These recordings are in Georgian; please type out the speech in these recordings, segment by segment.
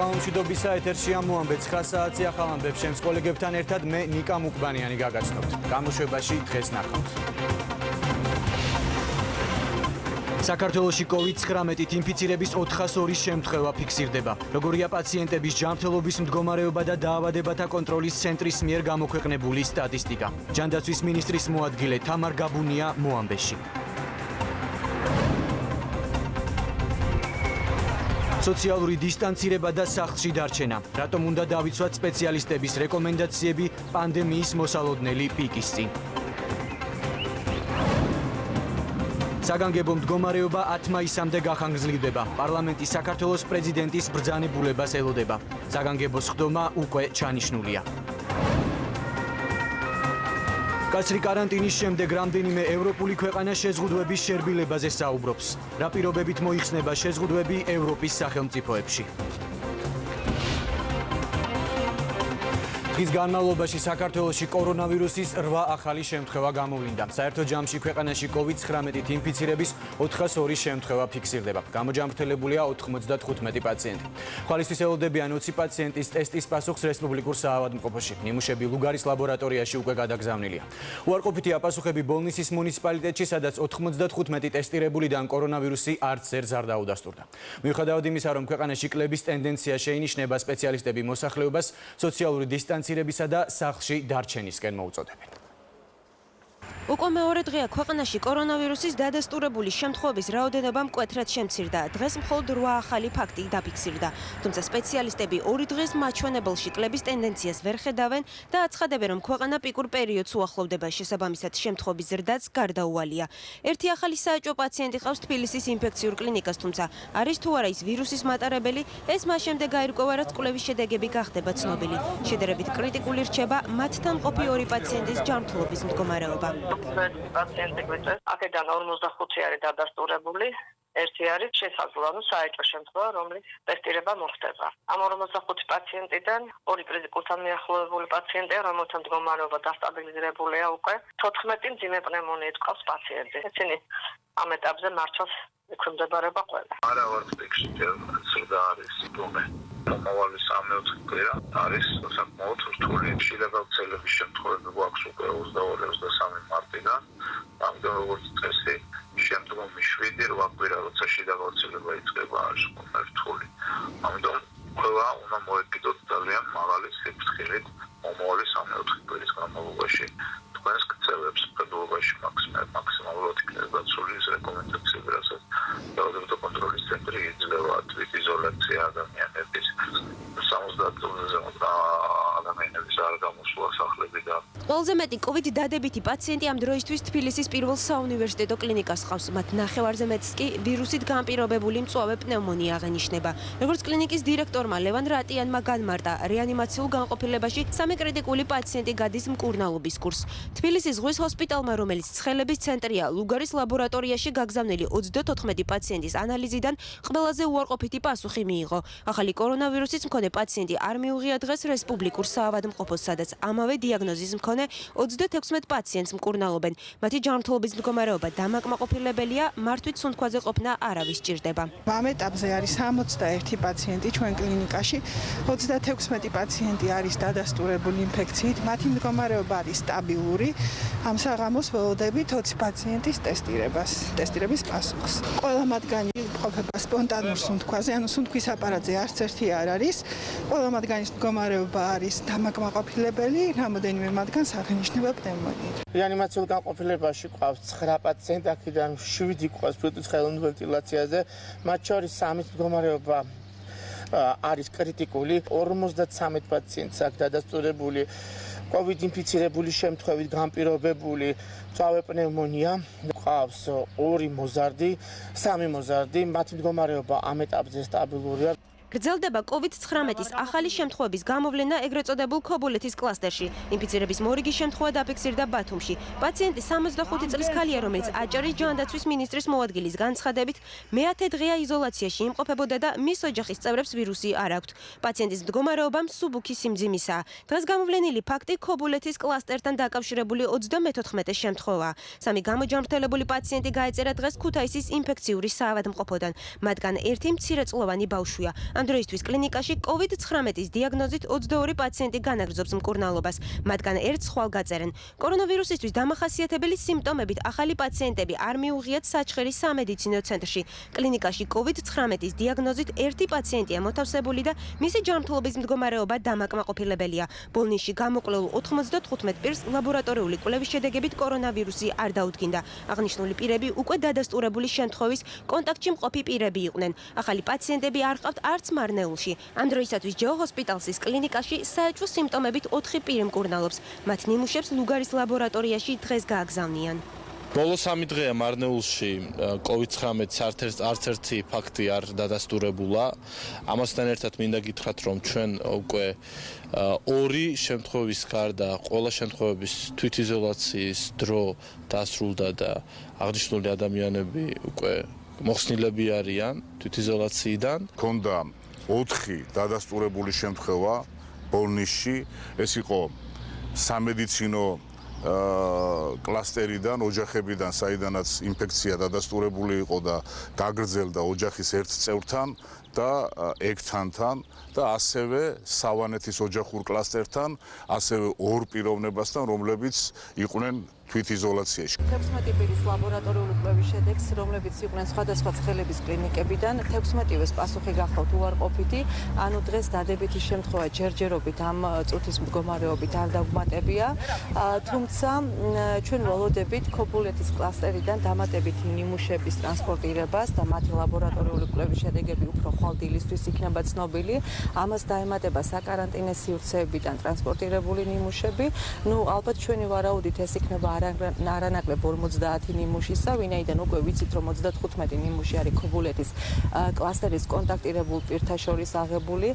საღამომშვიდობისა ეთერშია მოამბე 9 საათი ახალ ამბებს ჩემს კოლეგებთან ერთად მე ნიკა მუკბანიანი გაგაცნობთ. გამოშვებაში დღეს ნახავთ. საქართველოში COVID-19 ინფიცირების 402 შემთხვევა ფიქსირდება. როგორია პაციენტების ჯანმრთელობის მდგომარეობა და დაავადებათა კონტროლის ცენტრის მიერ გამოქვეყნებული სტატისტიკა. ჯანდაცვის მინისტრის მოადგილე თამარ გაბუნია მოამბეში. სოციალური დისტანცირება და სახლში დარჩენა. რატომ უნდა დავიცვათ სპეციალისტების რეკომენდაციები პანდემიის მოსალოდნელი პიკის წინ? საგანგებო მდგომარეობა 10 მაისამდე გახანგრძლივდება. პარლამენტი საქართველოს პრეზიდენტის ბრძანებულებას ელოდება. საგანგებო სხდომა უკვე ჩანიშნულია. კაცრი კარანტინის შემდეგ რამდენიმე ევროპული ქვეყანა შეზღუდვების შერბილებაზე საუბრობს. რა პირობებით მოიხსნება შეზღუდვები ევროპის სახელმწიფოებში? დღის განმავლობაში საქართველოში კორონავირუსის 8 ახალი შემთხვევა გამოვლინდა. საერთო ჯამში ქვეყანაში COVID-19 ინფიცირების 402 შემთხვევა ფიქსირდება. გამოჯანმრთელებულია 95 პაციენტი. ხვალისთვის ელოდებიან 20 პაციენტის ტესტის პასუხს რესპუბლიკურ საავადმყოფოში. ნიმუშები ლუგარის ლაბორატორიაში უკვე გადაგზავნილია. უარყოფითია პასუხები ბოლნისის მუნიციპალიტეტში, სადაც 95 ტესტირებულიდან კორონავირუსი არც ერთს არ დაუდასტურდა. მიუხედავად იმისა, რომ ქვეყანაში კლების ტენდენცია შეინიშნება, სპეციალისტები მოსახლეობას სოციალური დისტანცირებისა და სახლში დარჩენისკენ მოუწოდებენ. უკვე მეორე დღეა ქვეყანაში კორონავირუსის დადასტურებული შემთხვევების რაოდენობა მკვეთრად შემცირდა. დღეს მხოლოდ 8 ახალი ფაქტი დაფიქსირდა. თუმცა სპეციალისტები 2 დღეს მაჩვენებელში კლების ტენდენციას ვერ ხედავენ და აცხადებენ, რომ ქვეყანა პიკურ პერიოდს უახლოვდება. შესაბამისად შემთხვევების ზრდაც გარდაუვალია. ერთი ახალი საეჭვო პაციენტი ყავს თბილისის ინფექციურ კლინიკას, თუმცა არის თუ არა ის ვირუსის მატარებელი, ეს მას შემდეგ აირკვევა, რაც კვლევის შედეგები გახდება ცნობილი. შედარებით კრიტიკული რჩება მათთან მყოფი 2 პაციენტის ჯანმრთელობის მდგომარეობა. პაციენტი გვიწევს, აქედან 45 არის დადასტურებული, ერთი არის შესაძლოა საეჭვო შემთხვევა, რომლის ტესტირება მოხდება. ამ 45 პაციენტიდან 2 კრიტიკულთან მიახლოებული პაციენტია, რომელთა მდგომარეობა დასტაბილიზებულია უკვე. 14 მძიმე პნევმონიით ყავს პაციენტი. ისინი ამ ეტაპზე მართლაც ექვემდებარება ყველა. არა ვარ პიკში, ზრდა არის სიბრუნე. მომავალი 3-4 კვირა არის საკმაოდ რთული. შიდა გავრცელების შემთხვევები გვაქვს უკვე 22-23 მარტიდან. ამიტომ როგორც წესი, შემდგომი 7-8 კვირა როცა შიდა გავრცელება იწყება არის უკვე რთული. ამიტომ ყველა უნდა მოეკიდოთ ძალიან მაღალი სიფრთხილით მომავალი 3-4 კვირის განმავლობაში. თქვენს ქცევებს ფედერალობაში მაქსიმალურად იქნება დაცული ის რეკომენდაციები, რასაც დაავადებათა კონტროლის ცენტრი იძლევა თვითიზოლაცია ადამიანების 70 წუთზე ადამიანების არ გამოსვლა სახლებიდან. ყველაზე მეტი COVID დადებითი პაციენტი ამ დროისთვის თბილისის პირველ საუნივერსიტეტო კლინიკას ყავს. მათ ნახევარზე მეტს კი ვირუსით განპირობებული მწვავე პნევმონია აღენიშნება. როგორც კლინიკის დირექტორმა ლევან რატიანმა განმარტა, რეანიმაციულ განყოფილებაში 3 კრიტიკული პაციენტი გადის მკურნალობის კურსს. თბილისის ზღვის ჰოსპიტალმა, რომელიც ცხელების ცენტრია, ლუგარის ლაბორატორიაში გაგზავნილი 34 პაციენტის ანალიზიდან ყველაზე უარყოფითი პასუხი მიიღო. ახალი კორონავირუსის მქონე პაციენტი არ მიუღია დღეს რესპუბლიკურ საავადმყოფოს, სადაც ამავე დიაგნოზის მქონე 36 პაციენტს მკურნალობენ. მათი ჯანმრთელობის მდგომარეობა დამაკმაყოფილებელია, მართვით სუნთქვაზე ყოფნა არავის სჭირდება. ამ ეტაპზე არის 61 პაციენტი ჩვენ კლინიკაში, 36 პაციენტი არის დადასტურებული ინფექციით, მათი მდგომარეობა არის სტაბილური. ამ საღამოს ველოდებით 20 პაციენტის ტესტირების პასუხს. ყველა მათგანი ყოფება სპონტანურ სუნთქვაზე, ანუ სუნთქვის აპარატზე არც ერთი არ არის. ყველა მათგანის მდგომარეობა არის დამაკმაყოფილებელი, რამოდენიმე მათგანს აღინიშნება პნევმონია. რეანიმაციულ განყოფილებაში ყავს 9 პაციენტი, აქედან 7 ყავს ხელოვნურ ვენტილაციაზე, მათ შორის 3-ის მდგომარეობა არის კრიტიკული, 53 პაციენტს აქვს დადასტურებული COVID ინფიცირებული შემთხვევით განპირობებული მწვავე პნევმონია, ყავს 2 მოზარდი, 3 მოზარდი, მათი მდგომარეობა ამ ეტაპზე სტაბილურია. გრძელდება COVID-19-ის ახალი შემთხვევების გამოვლენა ეგრეთ წოდებულ ქობულეთის კლასტერში. ინფიცირების მორიგი შემთხვევა დაფიქსირდა ბათუმში. პაციენტი 65 წლის ქალია, რომელიც აჭარის ჯანდაცვის მინისტრის მოადგილის განცხადებით მე-10 დღეა იზოლაციაში იმყოფებოდა და მის ოჯახის წევრებს ვირუსი არ აქვთ. პაციენტის მდგომარეობა მსუბუქი სიმძიმისაა. დღეს გამოვლენილი ფაქტი ქობულეთის კლასტერთან დაკავშირებული 34 შემთხვევაა. 3 გამოჯანმრთელებული პაციენტი გაეწერა დღეს ქუთაისის ინფექციური საავადმყოფოდან. მათგან ერთი მცირეწლოვანი ბავშვია. ამ დროისთვის კლინიკაში COVID-19-ის დიაგნოზით 22 პაციენტი განაგრძობს მკურნალობას. მათგან ერთ ხვალგაწერენ. კორონავირუსისთვის დამახასიათებელი სიმპტომებით ახალი პაციენტები არ მიუღიათ საჩხერის სამედიცინო ცენტრში. კლინიკაში COVID-19-ის დიაგნოზით ერთი პაციენტია მოთავსებული და მისი ჯანმრთელობის მდგომარეობა დამაკმაყოფილებელია. ბოლნისში გამოკვლეულ 95 პირს ლაბორატორიული კვლევის შედეგებით კორონავირუსი არ დაუდგინდა. აღნიშნული პირები უკვე დადასტურებული შემთხვევის კონტაქტში მყოფი პირები იყვნენ. ახალი პაციენტები არ ყავთ არც მარნეულში. ამ დროისათვის ჯო ჰოსპიტალსის კლინიკაში საეჭვო სიმპტომებით 4 პირი მკურნალობს. მათ ნიმუშებს ლუგარის ლაბორატორიაში დღეს გააგზავნიან. ბოლო 3 დღეა მარნეულში COVID-19 არც ერთი ფაქტი არ დადასტურებულა. ამასთან ერთად მინდა გითხრათ, რომ ჩვენ უკვე 2 შემთხვევის გარდა ყველა შემთხვევების თვითიზოლაციის დრო დასრულდა და აღნიშნული ადამიანები უკვე მოხსნილები არიან თვითიზოლაციიდან. ქონდა 4 დადასტურებული შემთხვევა ბოლნისში. ეს იყო სამედიცინო კლასტერიდან, ოჯახებიდან, საიდანაც ინფექცია დადასტურებული იყო და გაგრძელდა ოჯახის ერთ წევრთან და ექთანთან და ასევე სავანეთის ოჯახურ კლასტერთან, ასევე 2 პიროვნებასთან, რომლებიც იყვნენ თვითიზოლაციაში. 16 პირის ლაბორატორიული კვლევის შედეგს, რომლებიც იყვნენ სხვადასხვა ცხელების კლინიკებიდან, 16-ვეს პასუხი გახლავთ უარყოფითი, ანუ დღეს დადებითი შემთხვევა ჯერჯერობით ამ წუთის მდგომარეობით არ დაგვმატებია, თუმცა ჩვენ ველოდებით ქობულეთის კლასტერიდან დამატებითი ნიმუშების ტრანსპორტირებას და მათი ლაბორატორიული კვლევის შედეგები უფრო ხვალ დილისთვის იქნება ცნობილი. ამას დაემატება საკარანტინე სივრცეებიდან ტრანსპორტირებული ნიმუშები. ალბათ ჩვენი ვარაუდით ეს იქნება არანაკლებ 50 ნიმუშისა, ვინაიდან უკვე ვიცით, რომ 35 ნიმუში არის ქობულეთის კლასტერის კონტაქტირებულ პირთა შორის აღებული.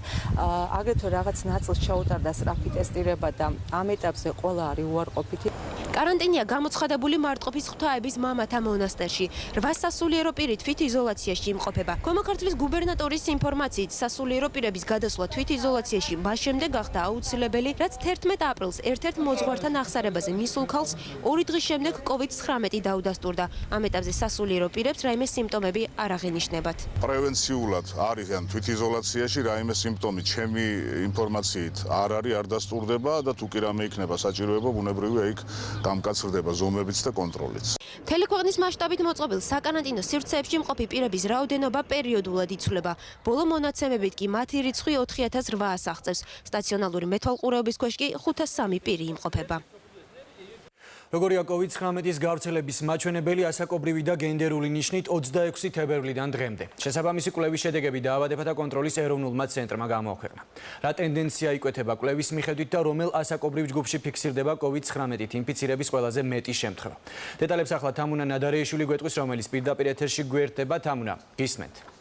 აგრეთვე რაღაც ნაწილს ჩაუტარდა სწრაფი ტესტირება და ამ ეტაპზე ყველა არის უარყოფითი. კარანტინია გამოცხადებული მარტყოფის ღვთაების მამათა მონასტერში. 8 სასულიერო პირი თვითიზოლაციაში იმყოფება. ქვემო ქართლის გუბერნატორის ინფორმაციით, სასულიერო პირების გადასვლა თვითიზოლაციაში მას შემდეგ გახდა აუცილებელი, რაც 11 აპრილს ერთ-ერთ მოძღვართან აღსარებაზე მისულ ქალს 2 დღის შემდეგ COVID-19 დაუდასტურდა. ამ ეტაპზე სასულიერო პირებს რაიმე სიმპტომები არ აღენიშნებათ. პრევენციულად არიან თვითიზოლაციაში, რაიმე სიმპტომი ჩემი ინფორმაციით არ დასტურდება და თუ კი რამე იქნება საჭიროება, ბუნებრივია იქ გამკაცრდება ზომებიც და კონტროლიც. მთელი ქვეყნის მასშტაბით მოწყობილ საკარანტინო სივრცეებში მყოფი პირების რაოდენობა პერიოდულად იცვლება. ბოლო მონაცემებით კი მათი რიცხვი 4800 აღწევს. სტაციონალური მეთვალყურეობის ქვეშ კი 503 პირი იმყოფება. როგორია COVID-19-ის გავრცელების მაჩვენებელი ასაკობრივი და გენდერული ნიშნით 26 თებერვლიდან დღემდე. შესაბამისი კვლევის შედეგები დაავადებათა კონტროლის ეროვნულმა ცენტრმა გამოაქვეყნა. რა ტენდენცია იკვეთება კვლევის მიხედვით და რომელ ასაკობრივ ჯგუფში ფიქსირდება COVID-19-ით ინფიცირების ყველაზე მეტი შემთხვევა. დეტალებს ახლა თამუნა ნადარეიშვილი გვეტყვის, რომელიც პირდაპირ ეთერში გვერდება. თამუნა, გისმენთ.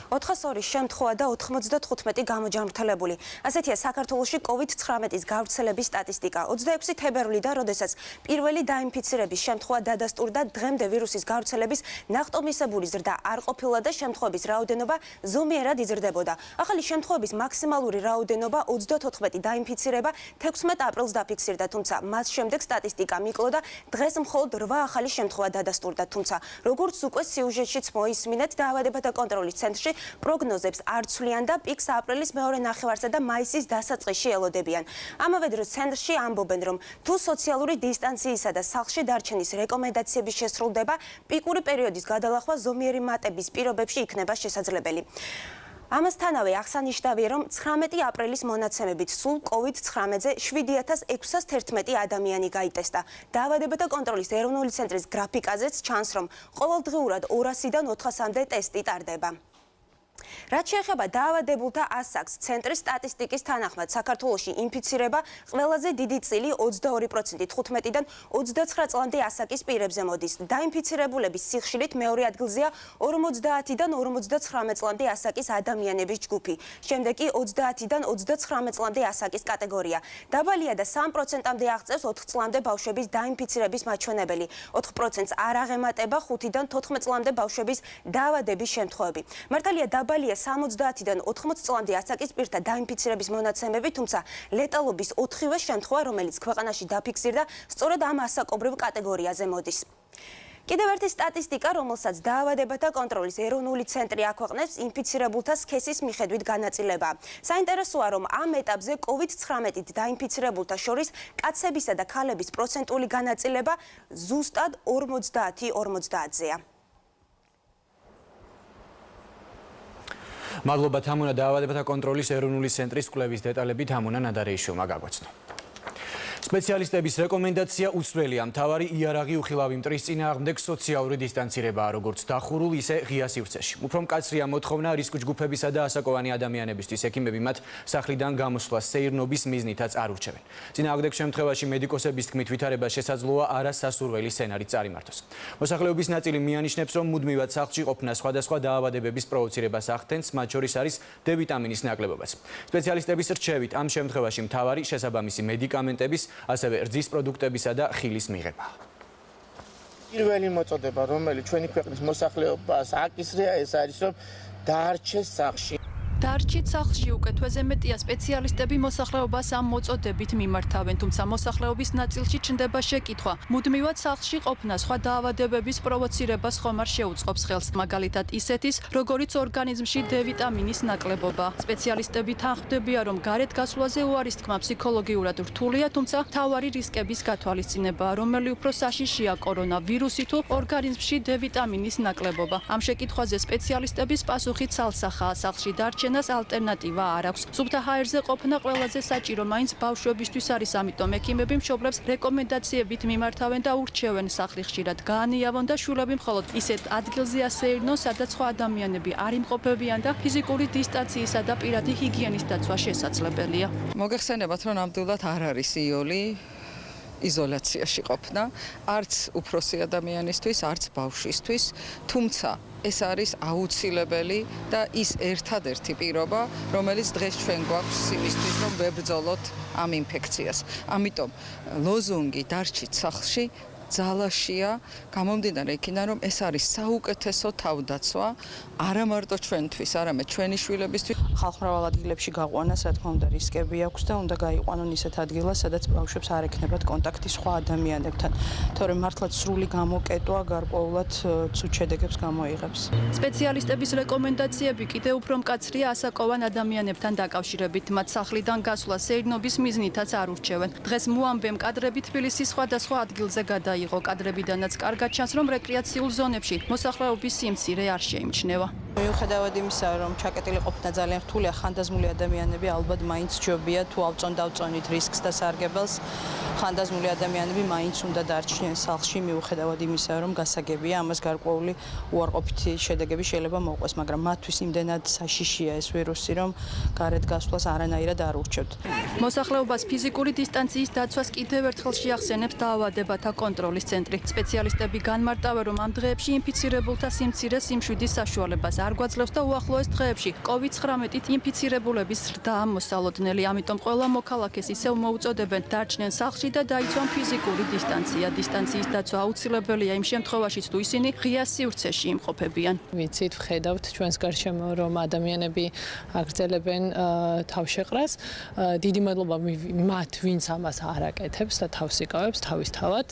402 შემთხვევა და 95 გამოჯანმრთელებული. ასეთია საქართველოში COVID-19-ის გავრცელების სტატისტიკა. 26 თებერვლიდან, როდესაც პირველი დაინფიცირების შემთხვევა დადასტურდა, დღემდე ვირუსის გავრცელების ნახტომისებური ზრდა არ ყოფილა და შემთხვევების რაოდენობა ზომიერად იზრდებოდა. ახალი შემთხვევების მაქსიმალური რაოდენობა 34 დაინფიცირება 16 აპრილს დაფიქსირდა, თუმცა მას შემდეგ სტატისტიკა მიკლო და დღეს მხოლოდ 8 ახალი შემთხვევა დადასტურდა. თუმცა, როგორც უკვე სიუჟეტშიც მოისმინეთ, დაავადებათა კონტროლის ცენტრში პროგნოზებს არ ცვლიან და პიკს აპრილის მეორე ნახევარსა და მაისის დასაწყისში ელოდებიან. ამავე დროს ცენტრში ამბობენ, რომ თუ სოციალური დისტანციისა და სახლში დარჩენის რეკომენდაციები შესრულდება, პიკური პერიოდის გადალახვა ზომიერი მატების პირობებში იქნება შესაძლებელი. ამასთანავე აღსანიშნავია, რომ 19 აპრილის მონაცემებით სულ COVID-19-ზე 7611 ადამიანი გაიტესტა. დაავადებათა კონტროლის ეროვნული ცენტრის გრაფიკაზეც ჩანს, რომ ყოველდღიურად 200-დან 400-მდე ტესტი ტარდება. რაც შეეხება დაავადებულთა ასაკს, ცენტრის სტატისტიკის თანახმად საქართველოში ინფიცირება ყველაზე დიდი წილი 22% 15-დან 29 წლამდე ასაკის პირებზე მოდის. დაინფიცირებულების სიხშირით მეორე ადგილზეა 50-დან 59 წლამდე ასაკის ადამიანების ჯგუფი. შემდეგ კი 30-დან 39 წლამდე ასაკის კატეგორია. დაბალია და 3%-მდე აღწევს 4 წლამდე ბავშვების დაინფიცირების მაჩვენებელი. 4%-ს არ აღემატება 5-დან 14 წლამდე ბავშვების დაავადების შემთხვევები. მართალია დაბალია 70-დან 80 წლამდე ასაკის პირთა დაინფიცირების მონაცემები, თუმცა ლეტალობის 4-ვე შემთხვევა, რომელიც ქვეყანაში დაფიქსირდა, სწორედ ამ ასაკობრივ კატეგორიაზე მოდის. კიდევ ერთი სტატისტიკა, რომელსაც დაავადებათა კონტროლის ეროვნული ცენტრი აქვეყნებს, ინფიცირებულთა სქესის მიხედვით განაწილება. საინტერესოა, რომ ამ ეტაპზე COVID-19-ით დაინფიცირებულთა შორის კაცებისა და ქალების პროცენტული განაწილება ზუსტად 50-50-ზეა. მადლობა თამუნა, დაავადებათა კონტროლის ეროვნული ცენტრის კვლევის დეტალები თამუნა ნადარეიშვილმა გაგვაცნო. სპეციალისტების რეკომენდაცია უცვლელია. მთავარი იარაღი უხილავი მტრის წინააღმდეგ სოციალური დისტანცირებაა, როგორც დახურულ, ისე ღია სივრცეში. უფრო მკაცრია მოთხოვნა რისკ ჯგუფებისა და ასაკოვანი ადამიანებისთვის. ექიმები მათ სახლიდან გამოსვლას სეირნობის მიზნითაც არ ურჩევენ. წინააღმდეგ შემთხვევაში მედიკოსების თქმით ვითარება შესაძლოა არასასურველი სცენარით წარიმართოს. მოსახლეობის ნაწილი მიანიშნებს, რომ მუდმივად სახლში ყოფნა სხვადასხვა დაავადებების პროვოცირებას ახდენს, მათ შორის არის D ვიტამინის ნაკლებობაც. სპეციალისტების რჩევით ამ შემთხვევაში მთავარი შესაბამისი მედიკამენტების ასევე რძის პროდუქტებისა და ხილის მიღება. პირველი მოწოდება, რომელიც ჩვენი ქვეყნის მოსახლეობას აკისრია, ეს არის, რომ დაარჩეს სახლში. დარჩით სახლში უკეთვაზე მეტია სპეციალისტები მოსახლეობას ამ მოწოდებით მიმართავენ, თუმცა მოსახლეობის ნაწილში ჩნდება შეკითხვა. მუდმივად სახლში ყოფნა სხვა დაავადებების პროვოცირებას ხომ არ შეუწყობს ხელს, მაგალითად ისეთის, როგორიც ორგანიზმში D ვიტამინის ნაკლებობა. სპეციალისტები თანხმდებიან, რომ გარეთ გასვლაზე უარის თქმა ფსიქოლოგიურად რთულია, თუმცა მთავარი რისკების გათვალისწინებაა, რომელი უფრო საშიშია კორონავირუსი თუ ორგანიზმში D ვიტამინის ნაკლებობა. ამ შეკითხვაზე სპეციალისტების პასუხი ცალსახაა, სახლში დარჩენა ალტერნატივა არ აქვს. სუფთა ჰაერზე ყოფნა ყველაზე საჭირო მაინც ბავშვებისთვის არის, ამიტომ ექიმები მშობლებს რეკომენდაციებით მიმართავენ და ურჩევენ სახლი ხშირად გაანიავონ და შვილები მხოლოდ ისეთ ადგილზე ასეირნონ, სადაც სხვა ადამიანები არ იმყოფებიან და ფიზიკური დისტანციისა და პირადი ჰიგიენის დაცვა შესაძლებელია. მოგეხსენებათ, რომ ნამდვილად არ არის იოლი იზოლაციაში ყოფნა, არც უფროსი ადამიანისთვის, არც ბავშვისთვის, თუმცა ეს არის აუცილებელი და ის ერთადერთი პირობა, რომელიც დღეს ჩვენ გვაქვს იმისთვის, რომ ვებრძოლოთ ამ ინფექციას. ამიტომ ლოზუნგი დარჩით სახლში ძალაშია, გამომდინარე იქიდან, რომ ეს არის საუკეთესო თავდაცვა, არა მარტო ჩვენთვის, არამედ ჩვენი შვილებისთვის. ხალხმრავალ ადგილებში გაყვანას, რა თქმა უნდა, რისკები აქვს და უნდა გაიყვანონ ისეთ ადგილას, სადაც ბავშვებს არ ექნებათ კონტაქტი სხვა ადამიანებთან, თორემ მართლაც სრული გამოკეტვა გარკვეულად ცუდ შედეგებს გამოიღებს. სპეციალისტების რეკომენდაციები კიდევ უფრო მკაცრია ასაკოვან ადამიანებთან დაკავშირებით, მათ სახლიდან გასვლა სეირნობის მიზნითაც არ ურჩევენ. დღეს მოამბემ კადრები თბილისის სხვადასხვა ადგილზე იყო კადრებიდანაც კარგად ჩანს, რომ რეკრეაციულ ზონებში მოსახლეობის სიმცირე არ შეიმჩნევა. მიუხედავად იმისა, რომ ჩაკეტილი ყოფნა ძალიან რთულია, ხანდაზმული ადამიანები ალბათ მაინც ჯობია თუ ავწონ-დავწონით რისკს და სარგებელს. ხანდაზმული ადამიანები მაინც უნდა დარჩნენ სახლში, მიუხედავად იმისა, რომ გასაგებია, ამას გარკვეული უარყოფითი შედეგები შეიძლება მოუყვეს, მაგრამ მათთვის იმდენად საშიშია ეს ვირუსი, რომ გარეთ გასვლას არანაირად არ ურჩევთ. მოსახლეობას ფიზიკური დისტანციის დაცვას კიდევ ერთხელ შეახსენებს დაავადებათა კონტროლის ცენტრი. სპეციალისტები განმარტავენ, რომ ამ დღეებში ინფიცირებულთა სიმცირე სიმშვიდის საშუალებას არ გვაძლევს და უახლოეს დღეებში COVID-19-ით ინფიცირებულების ზრდაა მოსალოდნელი. ამიტომ ყველა მოქალაქეს ისევ მოუწოდებენ დარჩნენ სახლში და დაიცვან ფიზიკური დისტანცია. დისტანციის დაცვა აუცილებელია იმ შემთხვევაშიც, თუ ისინი ღია სივრცეში იმყოფებიან. ვიცით, ვხედავთ ჩვენს გარშემო, რომ ადამიანები აგრძელებენ თავშეყრას. დიდი მადლობა მათ, ვინც ამას არ აკეთებს და თავს იკავებს თავისთავად.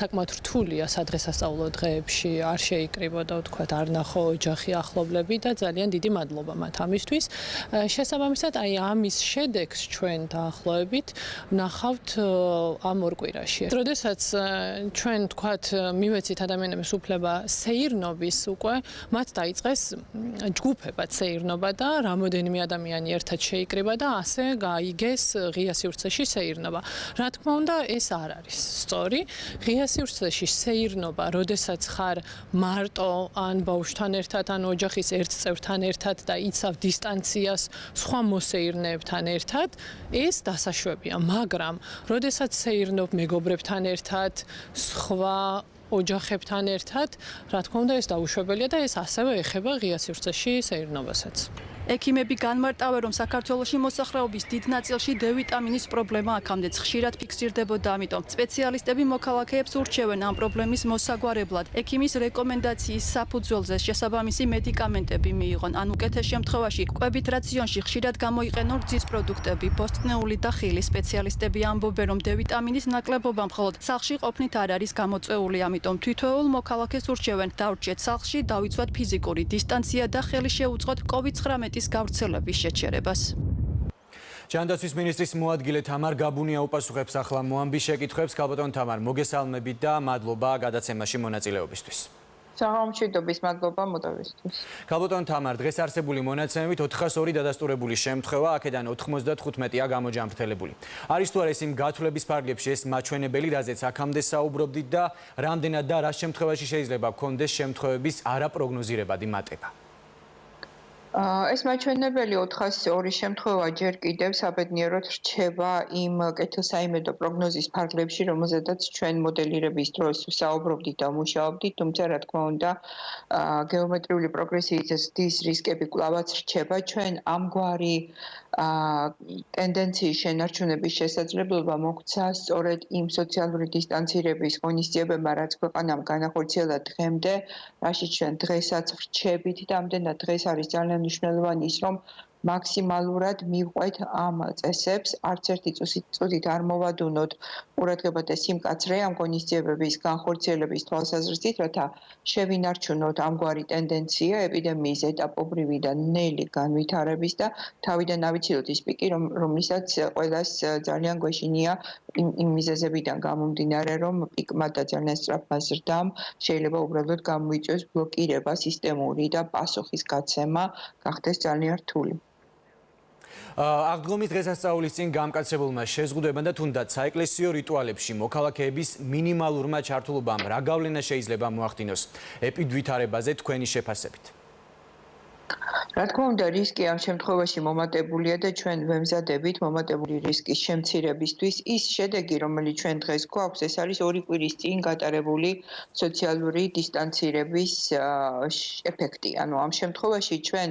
საკმაოდ რთულია სადღესასწაულო დღეებში, არ შეიკრიბოდა, ვთქვათ, არ ნახო ოჯახი, ახლობლები და ძალიან დიდი მადლობა მათ ამისთვის. შესაბამისად, აი ამის შედეგს ჩვენ დაახლოებით ვნახავთ ამ ორ კვირაში. როდესაც ჩვენ ვთქვათ, მივეცით ადამიანების უფლება სეირნობის უკვე, მათ დაიწყეს ჯგუფებად სეირნობა და რამოდენიმე ადამიანი ერთად შეიკრიბა და ასე გაიგეს ღია სივრცეში სეირნობა. რა თქმა უნდა, ეს არ არის სწორი. ღია სივრცეში სეირნობა, როდესაც ხარ მარტო ან ბავშვთან ერთად, ან ოჯახის ერთ წევრთან ერთად და იცავ დისტანციას სხვა მოსეირნეებთან ერთად, ეს დასაშვებია, მაგრამ როდესაც სეირნობ მეგობრებთან ერთად, სხვა ოჯახებთან ერთად, რა თქმა უნდა, ეს დაუშვებელია და ეს ასევე ეხება ღია სივრცეში სეირნობასაც. ექიმები განმარტავენ, რომ საქართველოში მოსახლეობის დიდ ნაწილში D ვიტამინის პრობლემა აქამდეც ხშირად ფიქსირდებოდა, ამიტომ სპეციალისტები მოქალაქეებს ურჩევენ ამ პრობლემის მოსაგვარებლად. ექიმის რეკომენდაციის საფუძველზე შესაბამისი მედიკამენტები მიიღონ, ან უკეთეს შემთხვევაში კვებით რაციონში ხშირად გამოიყენონ რძის პროდუქტები, ბოსტნეული და ხილი. სპეციალისტები ამბობენ, რომ D ვიტამინის ნაკლებობა მხოლოდ სახლში ყოფნით არ არის გამოწვეული, ამიტომ თითოეულ მოქალაქეს ურჩევენ დავრჩეთ სახლში, დავიცვათ ფიზიკური დისტანცია და ხელი შეუწყოთ COVID-19-ის გავრცელების შეჩერებას. ჯანდაცვის მინისტრის მოადგილე თამარ გაბუნია უპასუხებს ახლა მოამბის შეკითხვებს. ქალბატონ თამარ, მოგესალმებით და მადლობა გადაცემაში მონაწილეობისთვის. საღამომშვიდობის, მადლობა მოდავისთვის. ქალბატონ თამარ, დღეს არსებული მონაცემებით 402 დადასტურებული შემთხვევა, აქედან 95-ია გამოჯამრთელებული. არის თუ არა იმ გათვლების ფარგლებში ეს მაჩვენებელი, რაზეც აქამდე საუბრობდით და რამდენად და რა შემთხვევაში შეიძლება გქონდეს შემთხვევების არაპროგნოზირებადი მატება? ეს მაჩვენებელი 402 შემთხვევა ჯერ კიდევ საბედნიეროდ რჩება იმ კეთილსაიმედო პროგნოზის ფარგლებში, რომელზედაც ჩვენ მოდელირების დროს საუბრობდით და მუშაობდით, თუმცა რა თქმა უნდა, გეომეტრიული პროგრესიის ზრდის რისკები კვლავაც რჩება. ჩვენ ამგვარი ტენდენციის შენარჩუნების შესაძლებლობა მოგვცა სწორედ იმ სოციალური დისტანცირების ღონისძიებებმა, რაც ქვეყანამ განახორციელა დღემდე, რაშიც ჩვენ დღესაც ვრჩებით და ამდენად დღეს არის ძალიან მნიშვნელოვანი ის, რომ მაქსიმალურად მივყვეთ ამ წესებს, არც ერთი წუთით არ მოვადუნოთ ყურადღება და სიმკაცრე ამ ღონისძიებების განხორციელების თვალსაზრისით, რათა შევინარჩუნოთ ამგვარი ტენდენცია ეპიდემიის ეტაპობრივი და ნელი განვითარების და თავიდან ავიცილოთ ის პიკი, რომლითაც ყველას ძალიან გვეშინია იმ მიზეზებიდან გამომდინარე, რომ პიკმა და ძალიან სწრაფმა ზრდამ შეიძლება უბრალოდ გამოიწვიოს ბლოკირება სისტემური და პასუხის გაცემა გახდეს ძალიან რთული. აღდგომის დღესასწაულის წინ გამკაცებულმა შეზღუდვებამ და თუნდაც საეკლესიო რიტუალებში მოქალაქეების მინიმალურმა ჩართულობამ რა გავლენა შეიძლება მოახდინოს ეპიდვითარებაზე თქვენი შეფასებით? რა თქმა უნდა, რისკი ამ შემთხვევაში მომატებულია და ჩვენ ვემზადებით მომატებული რისკის შემცირებისთვის. ის შედეგი, რომელიც ჩვენ დღეს გვაქვს, ეს არის 2 კვირის წინ გატარებული სოციალური დისტანცირების ეფექტი. ანუ ამ შემთხვევაში ჩვენ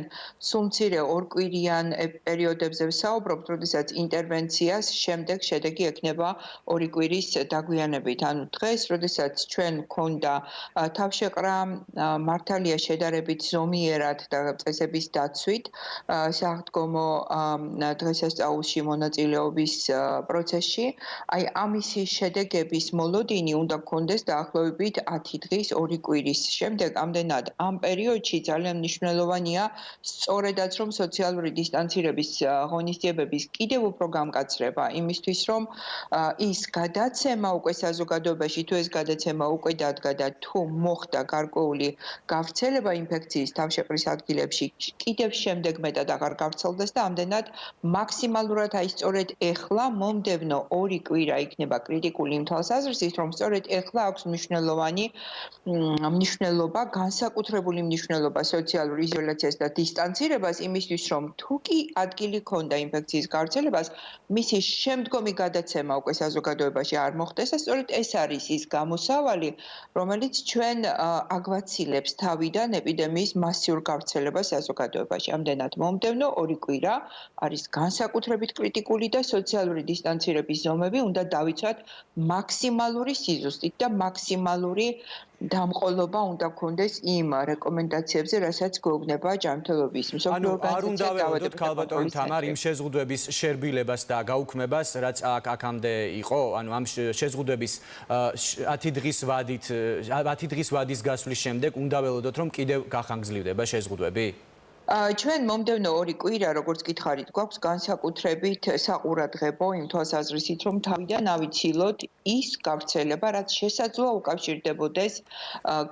სულ მცირე 2 კვირიან პერიოდებზე ვსაუბრობთ, როდესაც ინტერვენციას შემდეგ შედეგი ექნება 2 კვირის დაგვიანებით. ანუ დღეს, როდესაც ჩვენ გვქონდა თავშეყრა, მართალია შედარებით ზომიერად და წესების დაცვით სააღდგომო დღესასწაულში მონაწილეობის პროცესში, აი ამისი შედეგების მოლოდინი უნდა გქონდეს დაახლოებით 10 დღის 2 კვირის შემდეგ. ამდენად ამ პერიოდში ძალიან მნიშვნელოვანია სწორედაც რომ სოციალური დისტანცირების ღონისძიებების კიდევ უფრო გამკაცრება იმისთვის, რომ ის გადაცემა უკვე საზოგადოებაში, თუ ეს გადაცემა უკვე დადგა და თუ მოხდა გარკვეული გავრცელება ინფექციის თავშეყრის ადგილებში, კიდევ შემდეგ მეტად აღარ გავრცელდეს და ამდენად მაქსიმალურად აი სწორედ ეხლა მომდევნო 2 კვირა იქნება კრიტიკული იმ თვალსაზრისით, რომ სწორედ ეხლა აქვს მნიშვნელობა, განსაკუთრებული მნიშვნელობა სოციალურ იზოლაციას და დისტანცირებას იმისთვის, რომ თუ კი ადგილი ქონდა ინფექციის გავრცელებას, მისი შემდგომი გადაცემა უკვე საზოგადოებაში არ მოხდეს და სწორედ ეს არის ის გამოსავალი, რომელიც ჩვენ აგვაცილებს თავიდან ეპიდემიის მასიურ გავრცელებას საზოგადოებაში. ამდენად მომდევნო 2 კვირა არის განსაკუთრებით კრიტიკული და სოციალური დისტანცირების ზომები უნდა დავიცვათ მაქსიმალური სიზუსტით და მაქსიმალური დამყოლობა უნდა გქონდეს იმ რეკომენდაციებზე, რასაც გვეუბნება ჯანმრთელობის მსოფლიო ორგანიზაცია. დავადოთ ქალბატონ თამარ იმ შეზღუდვების შერბილებას და გაუქმებას, რაც აქამდე იყო, ანუ ამ შეზღუდვების 10 დღის ვადის გასვლის შემდეგ უნდა ველოდოთ, რომ კიდევ გახანგრძლივდება შეზღუდვები? ჩვენ მომდევნო 2 კვირა, როგორც გითხარით, გვაქვს განსაკუთრებით საყურადღებო იმ თვალსაზრისით, რომ თავიდან ავიცილოთ ის გავრცელება, რაც შესაძლოა უკავშირდებოდეს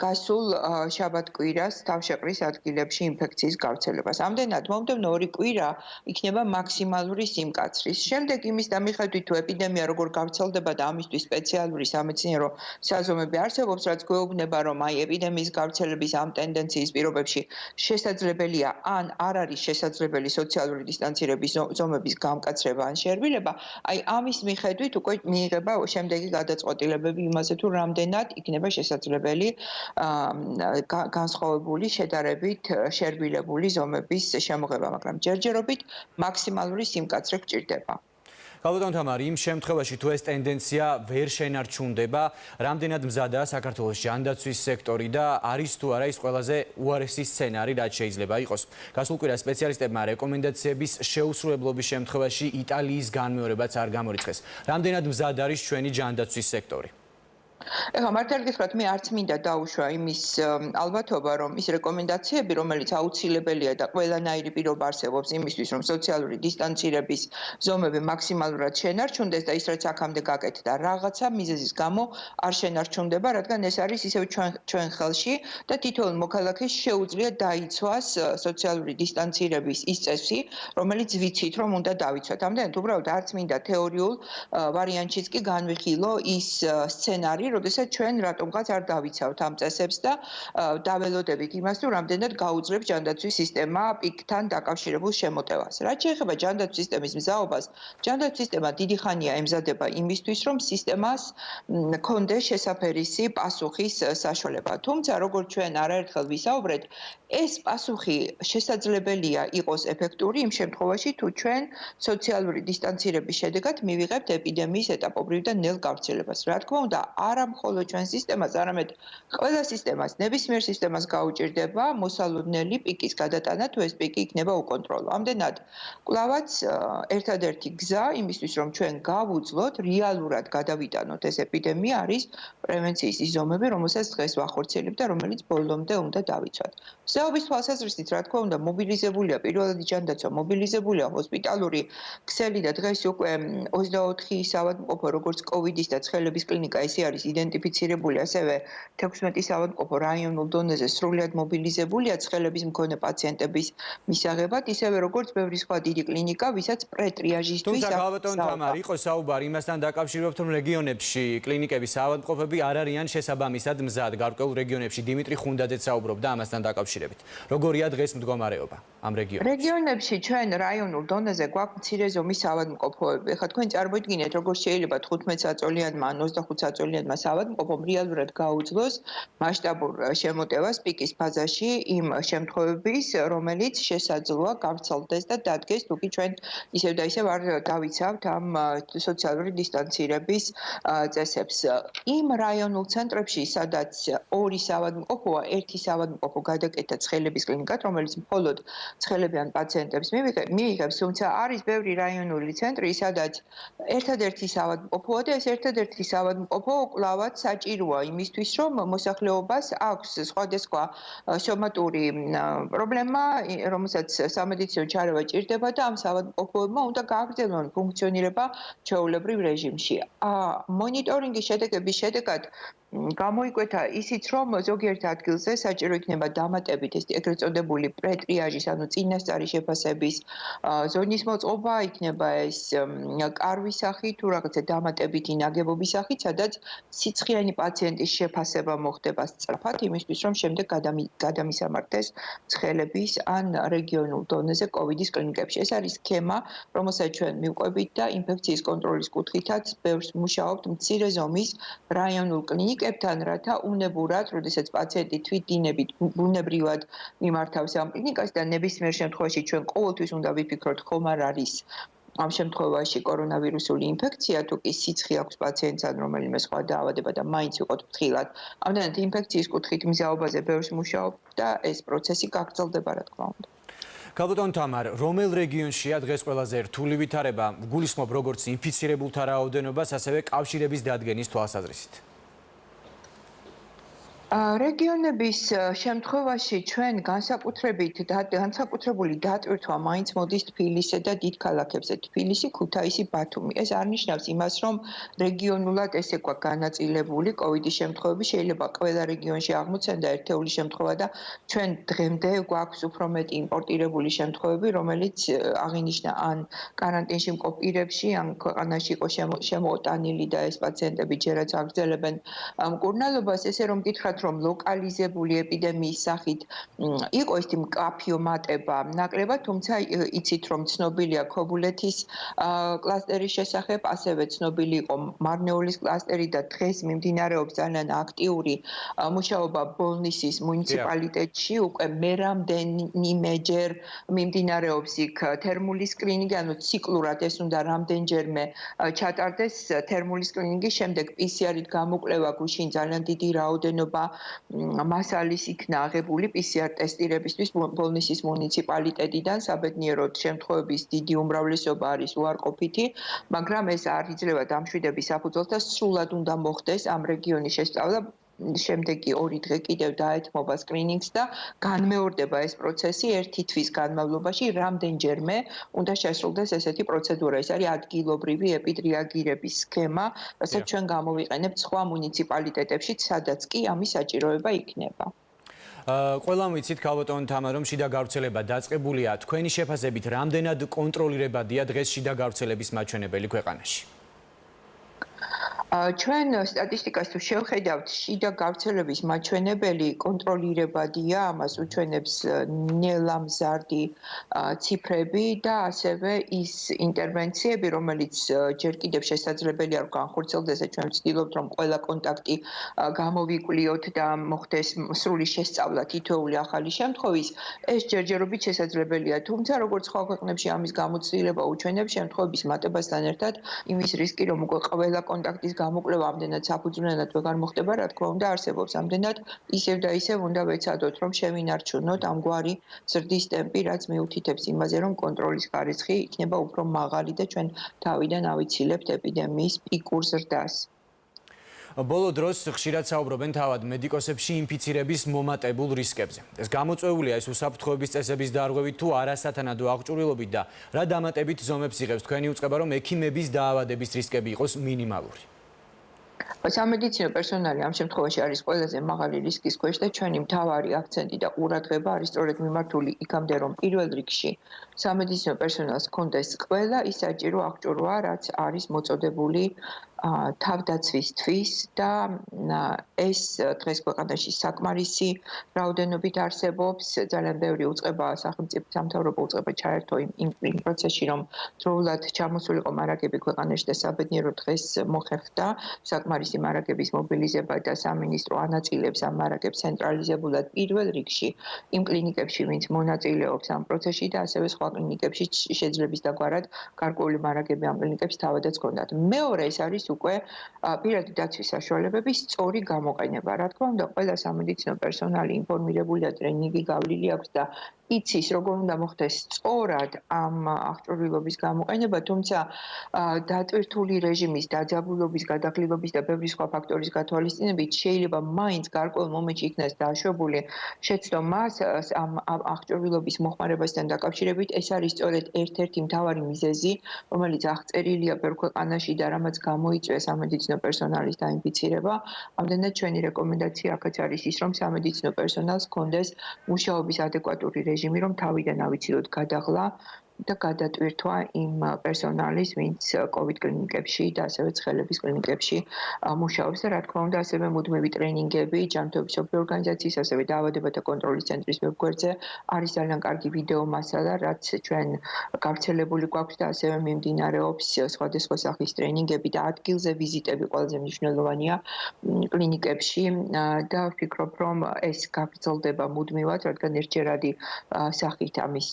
გასულ შაბათ-კვირას თავშეყრის ადგილებში ინფექციის გავრცელებას. ამდენად მომდევნო 2 კვირა იქნება მაქსიმალური სიმკაცრის. შემდეგ იმის დამიხედვით, თუ ეპიდემია როგორ გავრცელდება და ამისთვის სპეციალური სამეცნიერო საზომები არსებობს, რაც გვეუბნება, რომ აი ეპიდემიის გავრცელების ამ ტენდენციის პირობებში შესაძლებელია ან არ არის შესაძლებელი სოციალური დისტანცირების ზომების გამკაცრება ან შერბილება, აი ამის მიხედვით უკვე მიიღება შემდეგი გადაწყვეტილებები იმაზე თუ რამდენად იქნება შესაძლებელი განსხვავებული შედარებით შერბილებული ზომების შემოღება, მაგრამ ჯერჯერობით მაქსიმალური სიმკაცრე გჭირდება. გალბატონ თამარ, იმ შემთხვევაში თუ ეს ტენდენცია ვერ შენარჩუნდება, რამდენად მზადაა საქართველოს ჯანდაცვის სექტორი და არის თუ არა ის ყველაზე უარესი სცენარი, რაც შეიძლება იყოს. გასულ კვირას სპეციალისტებმა რეკომენდაციების შეუსრულებლობის შემთხვევაში იტალიის განმეორებაც არ გამორიცხეს. რამდენად მზად არის ჩვენი ჯანდაცვის სექტორი? ეხლა მართალი გითხრათ, მე არც მინდა დაუშვა იმის ალბათობა, რომ ის რეკომენდაციები, რომელიც აუცილებელია და ყველანაირი პირობა არსებობს იმისთვის, რომ სოციალური დისტანცირების ზომები მაქსიმალურად შენარჩუნდეს და ის რაც აქამდე გაკეთდა, რაღაცა მიზეზის გამო არ შენარჩუნდება, რადგან ეს არის ისევ ჩვენ ხელში და თითოეულ მოქალაქეს შეუძლია დაიცვას სოციალური დისტანცირების ის წესი, რომელიც ვიცით, რომ უნდა დავიცვათ. ამდენად უბრალოდ არც მინდა თეორიულ ვარიანტშიც კი განვიხილო ის სცენარი, როდესაც ჩვენ რატომღაც არ დავიცავთ ამ წესებს და დაველოდებით იმას, თუ რამდენად გაუძლებს ჯანდაცვის სისტემა პიკთან დაკავშირებულ შემოტევას. რაც შეეხება ჯანდაცვის სისტემის მზაობას, ჯანდაცვის სისტემა დიდი ხანია ემზადება იმისთვის, რომ სისტემას კონდეს შესაფერისი პასუხის საშუალება. თუმცა, როგორც ჩვენ არაერთხელ ვისაუბრეთ, ეს პასუხი შესაძლებელია იყოს ეფექტური იმ შემთხვევაში, თუ ჩვენ სოციალური დისტანცირების შედეგად მივიღებთ ეპიდემიის ეტაპობრივ და ნელ გავრცელებას. რა თქმა უნდა, არა მხოლოდ ჩვენ სისტემას, არამედ ყველა სისტემას, ნებისმიერ სისტემას გაუჭირდება მოსალოდნელი პიკის გადატანა, თუ ეს პიკი იქნება უკონტროლო. ამდენად, კვლავაც ერთადერთი გზა იმისთვის, რომ ჩვენ გავუძლოთ, რეალურად გადავიტანოთ ეს ეპიდემია, არის პრევენციის ის ზომები, რომელსაც დღეს ვახორციელებთ და რომელიც ბოლომდე უნდა დავიცვათ. მზაობის თვალსაზრისით, რა თქმა უნდა, მობილიზებულია პირველადი ჯანდაცვა, მობილიზებულია ჰოსპიტალური ქსელი და დღეს უკვე 24 საავადმყოფო, როგორც კოვიდის და ცხელების კლინიკა, ისე არის იდენტიფიცირებული, ასევე 16 საავადმყოფო რაიონულ დონეზე სრულად მობილიზებულია ცხელების მქონე პაციენტების მისაღებად, ისევე როგორც ბევრი სხვა დიდი კლინიკა, ვისაც პრეტრიაჟისთვის. თუმცა გალბატონ თამარ, იყო საუბარი იმასთან დაკავშირებით, რომ რეგიონებში კლინიკების საავადმყოფები არ არიან შესაბამისად მზად. გარკვეულ რეგიონებში დიმიტრი ხუნდაძეც საუბრობდა ამასთან დაკავშირებით. როგორია დღეს მდგომარეობა ამ რეგიონებში? რეგიონებში ჩვენ რაიონულ დონეზე გვაქვს მცირე ზომის საავადმყოფოები. ეხლა თქვენ წარმოიდგინეთ, როგორ შეიძლება 15 საწოლიანმა ან 25 საწოლიანმა საავადმყოფომ რეალურად გაუძლოს მასშტაბურ შემოტევას პიკის ფაზაში იმ შემთხვევების, რომელიც შესაძლოა გავრცელდეს და დადგეს, თუკი ჩვენ ისევ და ისევ არ დავიცავთ ამ სოციალური დისტანცირების წესებს. იმ რაიონულ ცენტრებში, სადაც ორი საავადმყოფოა, ერთი საავადმყოფო გადაკეთა ცხელების კლინიკად, რომელიც მხოლოდ ცხელებიან პაციენტებს მიიღებს, თუმცა არის ბევრი რაიონული ცენტრი, სადაც ერთადერთი საავადმყოფოა და ეს ერთადერთი საავადმყოფო კვლავაც საჭიროა იმისთვის, რომ მოსახლეობას აქვს სხვადასხვა სომატური პრობლემა, რომელსაც სამედიცინო ჩარევა ჭირდება და ამ საავადმყოფოებმა უნდა გააგრძელონ ფუნქციონირება ჩვეულებრივ რეჟიმში. მონიტორინგის შედეგების შედეგად გამოიკვეთა ისიც, რომ ზოგიერთ ადგილზე საჭირო იქნება დამატებით ეს ეგრეთ წოდებული პრეტრიაჟის, ანუ წინასწარი შეფასების ზონის მოწყობა, იქნება ეს კარვის სახით თუ რაღაცა დამატებითი ნაგებობის სახით, სადაც სიცხიანი პაციენტის შეფასება მოხდება სწრაფად, იმისთვის, რომ შემდეგ გადამისამართეს ცხელების ან რეგიონულ დონეზე კოვიდის კლინიკებში. ეს არის სქემა, რომელსაც ჩვენ მივყვებით და ინფექციის კონტროლის კუთხითაც ბევრს მუშაობთ მცირე ზომის რაიონულ კლინიკებთან, რათა უნებურად, როდესაც პაციენტი თვითდინებით ბუნებრივად მიმართავს ამ კლინიკას და ნებისმიერ შემთხვევაში ჩვენ ყოველთვის უნდა ვიფიქროთ, ხომ არ არის ამ შემთხვევაში კორონავირუსული ინფექცია, თუ კი სიცხე აქვს პაციენტს ან რომელიმე სხვა დაავადება და მაინც ვიყოთ ფრთხილად. ამდენად ინფექციის კუთხით მზაობაზე ბევრს მუშაობთ და ეს პროცესი გაგრძელდება, რა თქმა უნდა. გალბატონ თამარ, რომელ რეგიონშია დღეს ყველაზე რთული ვითარება? გულისხმობ როგორც ინფიცირებულთა რაოდენობას, ასევე კავშირების დადგენის თვალსაზრისით. რეგიონების შემთხვევაში ჩვენ განსაკუთრებული დატვირთვა მაინც მოდის თბილისზე და დიდ ქალაქებზე. თბილისი, ქუთაისი, ბათუმი. ეს არნიშნავს იმას, რომ რეგიონულად ესე გვაქვს განაწილებული კოვიდის შემთხვევები, შეიძლება ყველა რეგიონში აღმოცენდა ერთეული შემთხვევა და ჩვენ დღემდე გვაქვს უფრო მეტი იმპორტირებული შემთხვევები, რომელიც აღინიშნა ან კარანტინში მყოფ პირებში, ან ქვეყანაში იყო შემოტანილი და ეს პაციენტები ჯერაც აგრძელებენ მკურნალობას, ესე რომ გითხრათ ვფიქრობთ, რომ ლოკალიზებული ეპიდემიის სახით იყო ის მკაფიო მატება ნაკლებად, თუმცა იცით, რომ ცნობილია ქობულეთის კლასტერის შესახებ, ასევე ცნობილი იყო მარნეულის კლასტერი და დღეს მიმდინარეობს ძალიან აქტიური მუშაობა ბოლნისის მუნიციპალიტეტში, უკვე მერამდენიმეჯერ მიმდინარეობს იქ თერმული სკრინინგი, ანუ ციკლურად ეს უნდა რამდენჯერმე ჩატარდეს თერმული სკრინინგის შემდეგ PCR-ით გამოკვლევა გუშინ ძალიან დიდი რაოდენობა მასალის იქნა აღებული PCR ტესტირებისთვის ბოლნისის მუნიციპალიტეტიდან, საბედნიეროდ შემთხვევების დიდი უმრავლესობა არის უარყოფითი, მაგრამ ეს არ იძლევა დამშვიდების საფუძველს და სრულად უნდა მოხდეს ამ რეგიონის შესწავლა. შემდეგი 2 დღე კიდევ დაეთმობა სკრინინგს და განმეორდება ეს პროცესი 1 თვის განმავლობაში რამდენჯერმე უნდა შესრულდეს ესეთი პროცედურა. ეს არის ადგილობრივი ეპიდრიაგირების სქემა, რასაც ჩვენ გამოვიყენებთ სხვა მუნიციპალიტეტებში, სადაც კი ამის საჭიროება იქნება. ყველამ ვიცით, ქალბატონ თამა, რომ შიდა გავრცელება დაწყებულია. თქვენი შეფასებით, რამდენად კონტროლირებადია დღეს შიდა გავრცელების მაჩვენებელი ქვეყანაში? ჩვენ სტატისტიკას თუ შევხედავთ, შიდა გავრცელების მაჩვენებელი კონტროლირებადია, ამას უჩვენებს ნელა მზარდი ციფრები და ასევე ის ინტერვენციები, რომელიც ჯერ კიდევ შესაძლებელია რომ განხორციელდეს, ჩვენ ვცდილობთ, რომ ყველა კონტაქტი გამოვიკვლიოთ და მოხდეს სრული შესწავლა თითოეული ახალი შემთხვევის, ეს ჯერჯერობით შესაძლებელია, თუმცა როგორც სხვა ქვეყნებში ამის გამოცდილება უჩვენებს შემთხვევების მატებასთან ერთად იმის რისკი, რომ უკვე ყველა კონტაქტის გამოკვლევა ამდენად საფუძვლიანად ვეღარ მოხდება, რა თქმა უნდა, არსებობს ამდენად ისევ და ისევ უნდა ვეცადოთ, რომ შევინარჩუნოთ ამგვარი ზრდის ტემპი, რაც მიუთითებს იმაზე, რომ კონტროლის ხარისხი იქნება უფრო მაღალი და ჩვენ თავიდან ავიცილებთ ეპიდემიის პიკურ ზრდას. ბოლო დროს ხშირად საუბრობენ თავად მედიკოსებში ინფიცირების მომატებულ რისკებზე. ეს გამოწვეულია ეს უსაფრთხოების წესების დარღვევით თუ არასათანადო აღჭურვილობით და რა დამატებით ზომებს იღებს თქვენი უწყება, რომ ექიმების დაავადების რისკები იყოს მინიმალური? სამედიცინო პერსონალი ამ შემთხვევაში არის ყველაზე მაღალი რისკის ქვეშ და ჩვენი მთავარი აქცენტი და ყურადღება არის სწორედ მიმართული იქამდე, რომ პირველ რიგში სამედიცინო პერსონალს ჰქონდეს ყველა ის საჭირო აღჭურვა, რაც არის მოწოდებული თავდაცვისთვის და ეს დღეს ქვეყანაში საკმარისი რაოდენობით არსებობს. ძალიან ბევრი უწყება სახელმწიფო სამთავრობო უწყება ჩაერთო იმ პროცესში, რომ დროულად ჩამოსულიყო მარაგები ქვეყანაში და საბედნიეროდ დღეს მოხერხდა საკმარისი მარაგების მობილიზება და სამინისტრო ანაწილებს ამ მარაგებს ცენტრალიზებულად პირველ რიგში იმ კლინიკებში, ვინც მონაწილეობს ამ პროცესში და ასევე სხვა კლინიკებში შეძლების დაგვარად გარკვეული მარაგები ამ კლინიკებს თავადაც ჰქონდათ. მეორე ეს არის უკვე პირადი დაცვის საშუალებების სწორი გამოყენება. რა თქმა უნდა, ყველა სამედიცინო პერსონალი ინფორმირებულია, ტრენინგი გავლილი აქვს და იცის, როგორ უნდა მოხდეს სწორად ამ აღჭურვილობის გამოყენება, თუმცა დატვირთული რეჟიმის, დაძაბულობის, გადაღლილობის და ბევრი სხვა ფაქტორის გათვალისწინებით შეიძლება მაინც გარკვეულ მომენტში იქნას დაშვებული შეცდომა ამ აღჭურვილობის მოხმარებასთან დაკავშირებით. ეს არის სწორედ ერთ-ერთი მთავარი მიზეზი, რომელიც აღწერილია ბევრ ქვეყანაში და რამაც გამოიწვია სამედიცინო პერსონალის დაინფიცირება. ამდენად ჩვენი რეკომენდაცია აქაც არის ის, რომ სამედიცინო პერსონალს ჰქონდეს მუშაობის ადეკვატური რეჟიმი, რომ თავიდან ავიცილოთ გადაღლა და გადატვირთვა იმ პერსონალის, ვინც COVID კლინიკებში და ასევე ცხელების კლინიკებში მუშაობს და რა თქმა უნდა, ასევე მუდმივი ტრენინგები, ჯანმრთელობის მსოფლიო ორგანიზაციის, ასევე დაავადებათა კონტროლის ცენტრის ვებგვერდზე არის ძალიან კარგი ვიდეო მასალა, რაც ჩვენ გავრცელებული გვაქვს და ასევე მიმდინარეობს სხვადასხვა სახის ტრენინგები და ადგილზე ვიზიტები ყველაზე მნიშვნელოვანია კლინიკებში და ვფიქრობ, რომ ეს გაგრძელდება მუდმივად, რადგან ერთჯერადი სახით ამის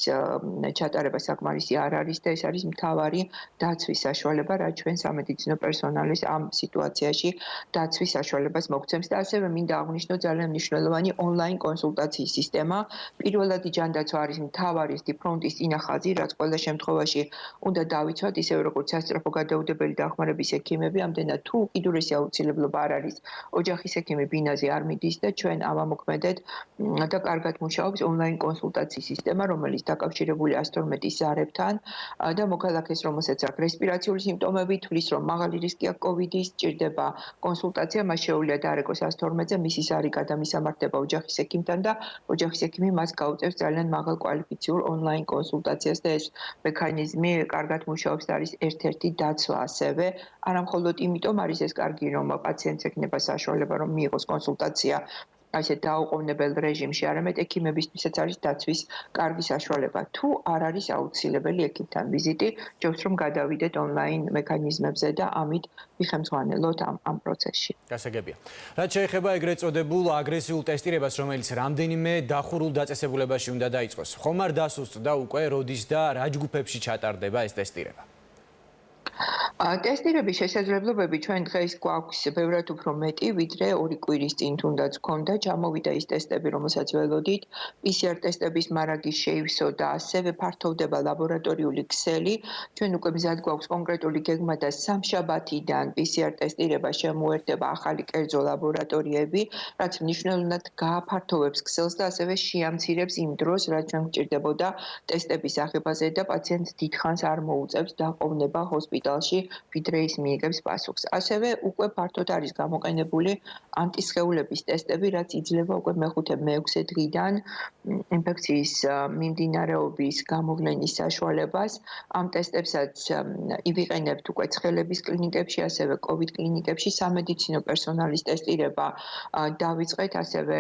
ჩატარება საკმარისი არ არის და ეს არის მთავარი დაცვის საშუალება, რაც ჩვენ სამედიცინო პერსონალის ამ სიტუაციაში დაცვის საშუალებას მოგცემს და ასევე მინდა აღვნიშნო ძალიან მნიშვნელოვანი ონლაინ კონსულტაციის სისტემა. პირველადი ჯანდაცვა არის მთავარი ფრონტის წინახაზი, რაც ყველა შემთხვევაში უნდა დავიცვათ, ისევე როგორც სასწრაფო გადაუდებელი დახმარების ექიმები, ამდენად თუ უკიდურესი აუცილებლობა არ არის, ოჯახის ექიმი ბინაზე არ მიდის და ჩვენ ავამოქმედეთ და კარგად მუშაობს ონლაინ კონსულტაციის სისტემა, რომელიც დაკავშირებულია 112 ზარებთან და მოქალაქეს, რომელსაც აქვს რესპირაციული სიმპტომები, თვლის, რომ მაღალი რისკი აქვს COVID-ის, სჭირდება კონსულტაცია, მას შეუძლია დაარეკოს 112-ზე, მისი სარიგა და მისამართება ოჯახის ექიმთან და ოჯახის ექიმი მას გაუწევს ძალიან მაღალ კვალიფიციურ ონლაინ კონსულტაციას და ეს მექანიზმი კარგად მუშაობს და არის ერთ-ერთი დაცვა ასევე. არა მხოლოდ იმიტომ არის ეს კარგი, რომ პაციენტს ექნება საშუალება, რომ მიიღოს კონსულტაცია ასე დაუყოვნებელ რეჟიმში, არამედ ექიმებისთვისაც არის დაცვის კარგი საშუალება. თუ არ არის აუცილებელი ექიმთან ვიზიტი, ჯობს რომ გადავიდეთ ონლაინ მექანიზმებზე და ამით ვიხემძღვანელოთ ამ პროცესში. გასაგებია. რაც შეეხება ეგრეთ წოდებულ აგრესიულ ტესტირებას, რომელიც რამდენიმე დახურულ დაწესებულებაში უნდა დაიწყოს. ხომ არ დასუსტდა უკვე როდის და რა ჯგუფებში ჩატარდება ეს ტესტირება? ტესტირების შესაძლებლობები ჩვენ დღეს გვაქვს ბევრად უფრო მეტი, ვიდრე 2 კვირის წინ თუნდაც გქონდა. ჩამოვიდა ის ტესტები, რომელსაც ველოდით. PCR ტესტების მარაგი შეივსო და ასევე ფართოვდება ლაბორატორიული ქსელი. ჩვენ უკვე მზად გვაქვს კონკრეტული გეგმა და სამშაბათიდან PCR ტესტირება შემოერთება ახალი კერძო ლაბორატორიები, რაც მნიშვნელოვნად გააფართოვებს ქსელს და ასევე შეამცირებს იმ დროს, რაც ჩვენ გვჭირდებოდა ტესტების აღებაზე და პაციენტს დიდხანს არ მოუწევს დაყოვნება ჰოსპიტალში, ვიდრე ის მიიღებს პასუხს. ასევე უკვე ფართოდ არის გამოყენებული ანტისხეულების ტესტები, რაც იძლევა უკვე მე-6 დღიდან ინფექციის მიმდინარეობის გამოვლენის საშუალებას. ამ ტესტებსაც ივიყენებთ უკვე ცხელების კლინიკებში, ასევე COVID კლინიკებში, სამედიცინო პერსონალის ტესტირება დავიწყეთ, ასევე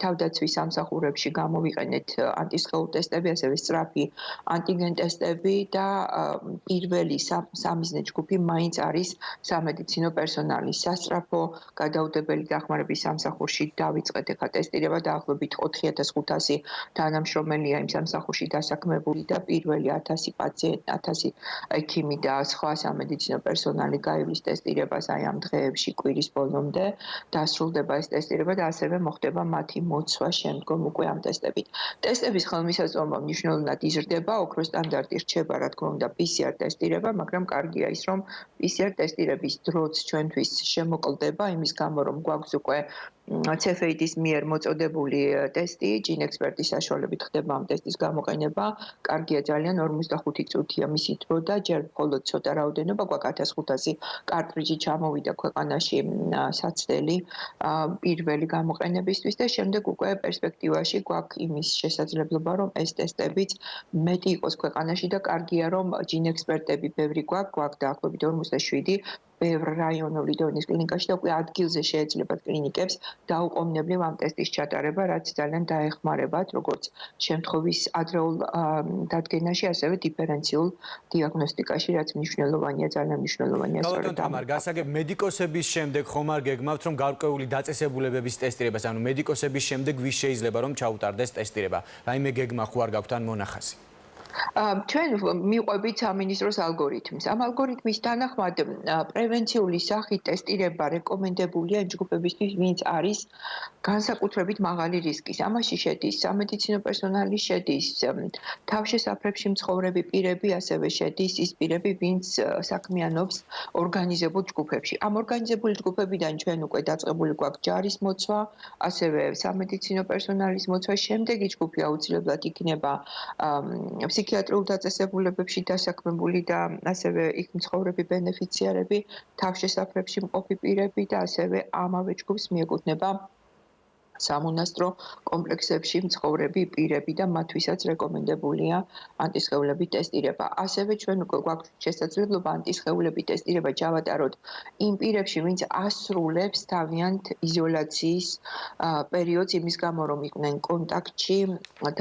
თავდაცვის სამსახურებში გამოვიყენეთ ანტისხეულ ტესტები, ასევე სწრაფი ანტიგენ ტესტები და პირველი სამიზნე ჯგუფი მაინც არის სამედიცინო პერსონალი. სასწრაფო გადაუდებელი დახმარების სამსახურში დავიწყეთ ეხლა ტესტირება, დაახლოებით 4500 თანამშრომელია იმ სამსახურში დასაქმებული და პირველი 1000 პაციენტი, 1000 ექიმი და სხვა სამედიცინო პერსონალი გაივლის ტესტირებას აი ამ დღეებში კვირის ბოლომდე. დასრულდება ეს ტესტირება და ასევე მოხდება მათი მოცვა შემდგომ უკვე ამ ტესტებით. ტესტების ხელმისაწვდომობა მნიშვნელოვნად იზრდება, ოქროს სტანდარტი რჩება, რა თქმა უნდა, PCR ტესტირება, მაგრამ კარგია ის, რომ PCR ტესტირების დროც ჩვენთვის შემოკლდება, იმის გამო, რომ გვაქვს უკვე CFAD-ის მიერ მოწოდებული ტესტი, ჯინ ექსპერტის საშუალებით ხდება ამ ტესტის გამოყენება. კარგია ძალიან 45 წუთია მისი დრო და ჯერ მხოლოდ ცოტა რაოდენობა გვაქვს 1500 კარტრიჯი ჩამოვიდა ქვეყანაში საცდელი პირველი გამოყენებისთვის და შემდეგ უკვე პერსპექტივაში გვაქვს იმის შესაძლებლობა, რომ ეს ტესტებიც მეტი იყოს ქვეყანაში და კარგია, რომ ჯინ ექსპერტები ბევრი გვაქვს დაახლოებით 47 ბევრ რაიონული დონის კლინიკაში და უკვე ადგილზე შეეძლებათ კლინიკებს დაუყოვნებლივ ამ ტესტის ჩატარება, რაც ძალიან დაეხმარებათ როგორც შემთხვევის ადრეულ დადგენაში, ასევე დიფერენციულ დიაგნოსტიკაში, რაც მნიშვნელოვანია, ძალიან მნიშვნელოვანია. გასაგებ მედიკოსების შემდეგ ხომ არ გეგმავთ, რომ გარკვეული დაწესებულებების ტესტირებას, ანუ მედიკოსების შემდეგ ვის შეიძლება რომ ჩაუტარდეს ტესტირება? რაიმე გეგმა ხო არ გაქვთ ან მონახაზი? ჩვენ მიყვებით სამინისტროს ალგორითმს. ამ ალგორითმის თანახმად პრევენციული სახით ტესტირება რეკომენდებულია ჯგუფებისთვის, ვინც არის განსაკუთრებით მაღალი რისკის. ამაში შედის სამედიცინო პერსონალი, შედის თავშესაფრებში მცხოვრები პირები, ასევე შედის ის პირები, ვინც საქმიანობს ორგანიზებულ ჯგუფებში. ამ ორგანიზებული ჯგუფებიდან ჩვენ უკვე დაწყებული გვაქვს ჯარის მოცვა, ასევე სამედიცინო პერსონალის მოცვა. შემდეგი ჯგუფი აუცილებლად იქნება ფსიქიატრიულ დაწესებულებებში დასაქმებული და ასევე იქ მცხოვრები ბენეფიციარები, თავშესაფრებში მყოფი პირები და ასევე ამავე ჯგუფს მიეკუთვნება სამონასტრო კომპლექსებში მცხოვრები პირები და მათთვისაც რეკომენდებულია ანტისხეულების ტესტირება. ასევე ჩვენ უკვე გვაქვს შესაძლებლობა ანტისხეულების ტესტირება ჩავატაროთ იმ პირებში, ვინც ასრულებს თავიანთ იზოლაციის პერიოდს იმის გამო, რომ იყვნენ კონტაქტში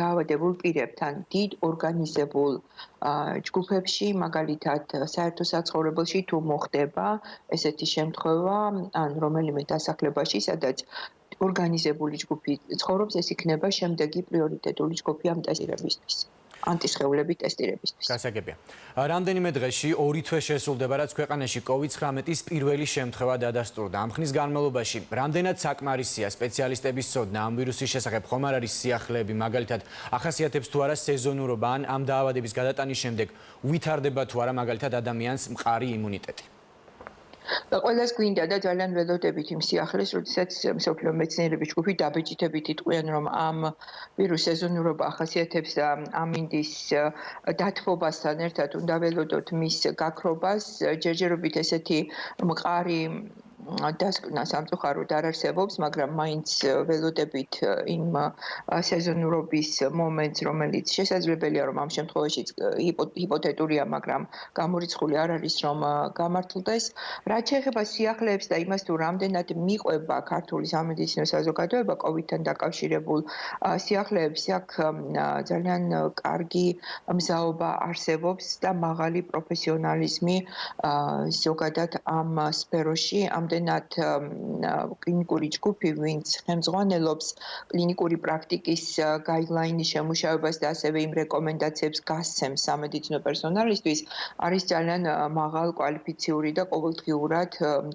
დაავადებულ პირებთან დიდ ორგანიზებულ ჯგუფებში, მაგალითად საერთო საცხოვრებელში თუ მოხდება ესეთი შემთხვევა, ან რომელიმე დასახლებაში, სადაც ორგანიზებული ჯგუფი ცხოვრობს, ეს იქნება შემდეგი პრიორიტეტული ჯგუფი ამ ტესტირებისთვის. ანტისხეულების ტესტირებისთვის. გასაგებია. რამდენიმე დღეში 2 თვე შესრულდება, რაც ქვეყანაში COVID-19-ის პირველი შემთხვევა დადასტურდა. ამ ხნის განმავლობაში რამდენად საკმარისია სპეციალისტების ცოდნა ამ ვირუსის შესახებ, ხომ არ არის სიახლეები, მაგალითად, ახასიათებს თუ არა სეზონურობა, ან ამ დაავადების გადატანის შემდეგ ვითარდება თუ არა მაგალითად ადამიანს მყარი იმუნიტეტი. ყველას გვინდა და ძალიან ველოდებით იმ სიახლეს, როდესაც მსოფლიო მეცნიერების ჯგუფი დაბეჭდებით იტყვიან, რომ ამ ვირუს სეზონურობა ახასიათებს და ამინდის დათბობასთან ერთად უნდა ველოდოთ მის გაქრობას. ჯერჯერობით ესეთი მყარი დასკვნა სამწუხაროდ არ არსებობს, მაგრამ მაინც ველოდებით იმ სეზონურობის მომენტს, რომელიც შესაძლებელია, რომ ამ შემთხვევაშიც ჰიპოთეტურია, მაგრამ გამორიცხული არ არის, რომ გამართლდეს. რაც შეეხება სიახლეებს და იმას, თუ რამდენად მიყვება ქართული სამედიცინო საზოგადოება COVID-თან დაკავშირებულ სიახლეებს, აქ ძალიან კარგი მზაობა არსებობს და მაღალი პროფესიონალიზმი ზოგადად ამ სფეროში. ამდენად კლინიკური ჯგუფი, ვინც ხელმძღვანელობს კლინიკური პრაქტიკის გაიდლაინის შემუშავებას და ასევე იმ რეკომენდაციებს გასცემს სამედიცინო პერსონალისთვის, არის ძალიან მაღალ კვალიფიციური და ყოველდღიურად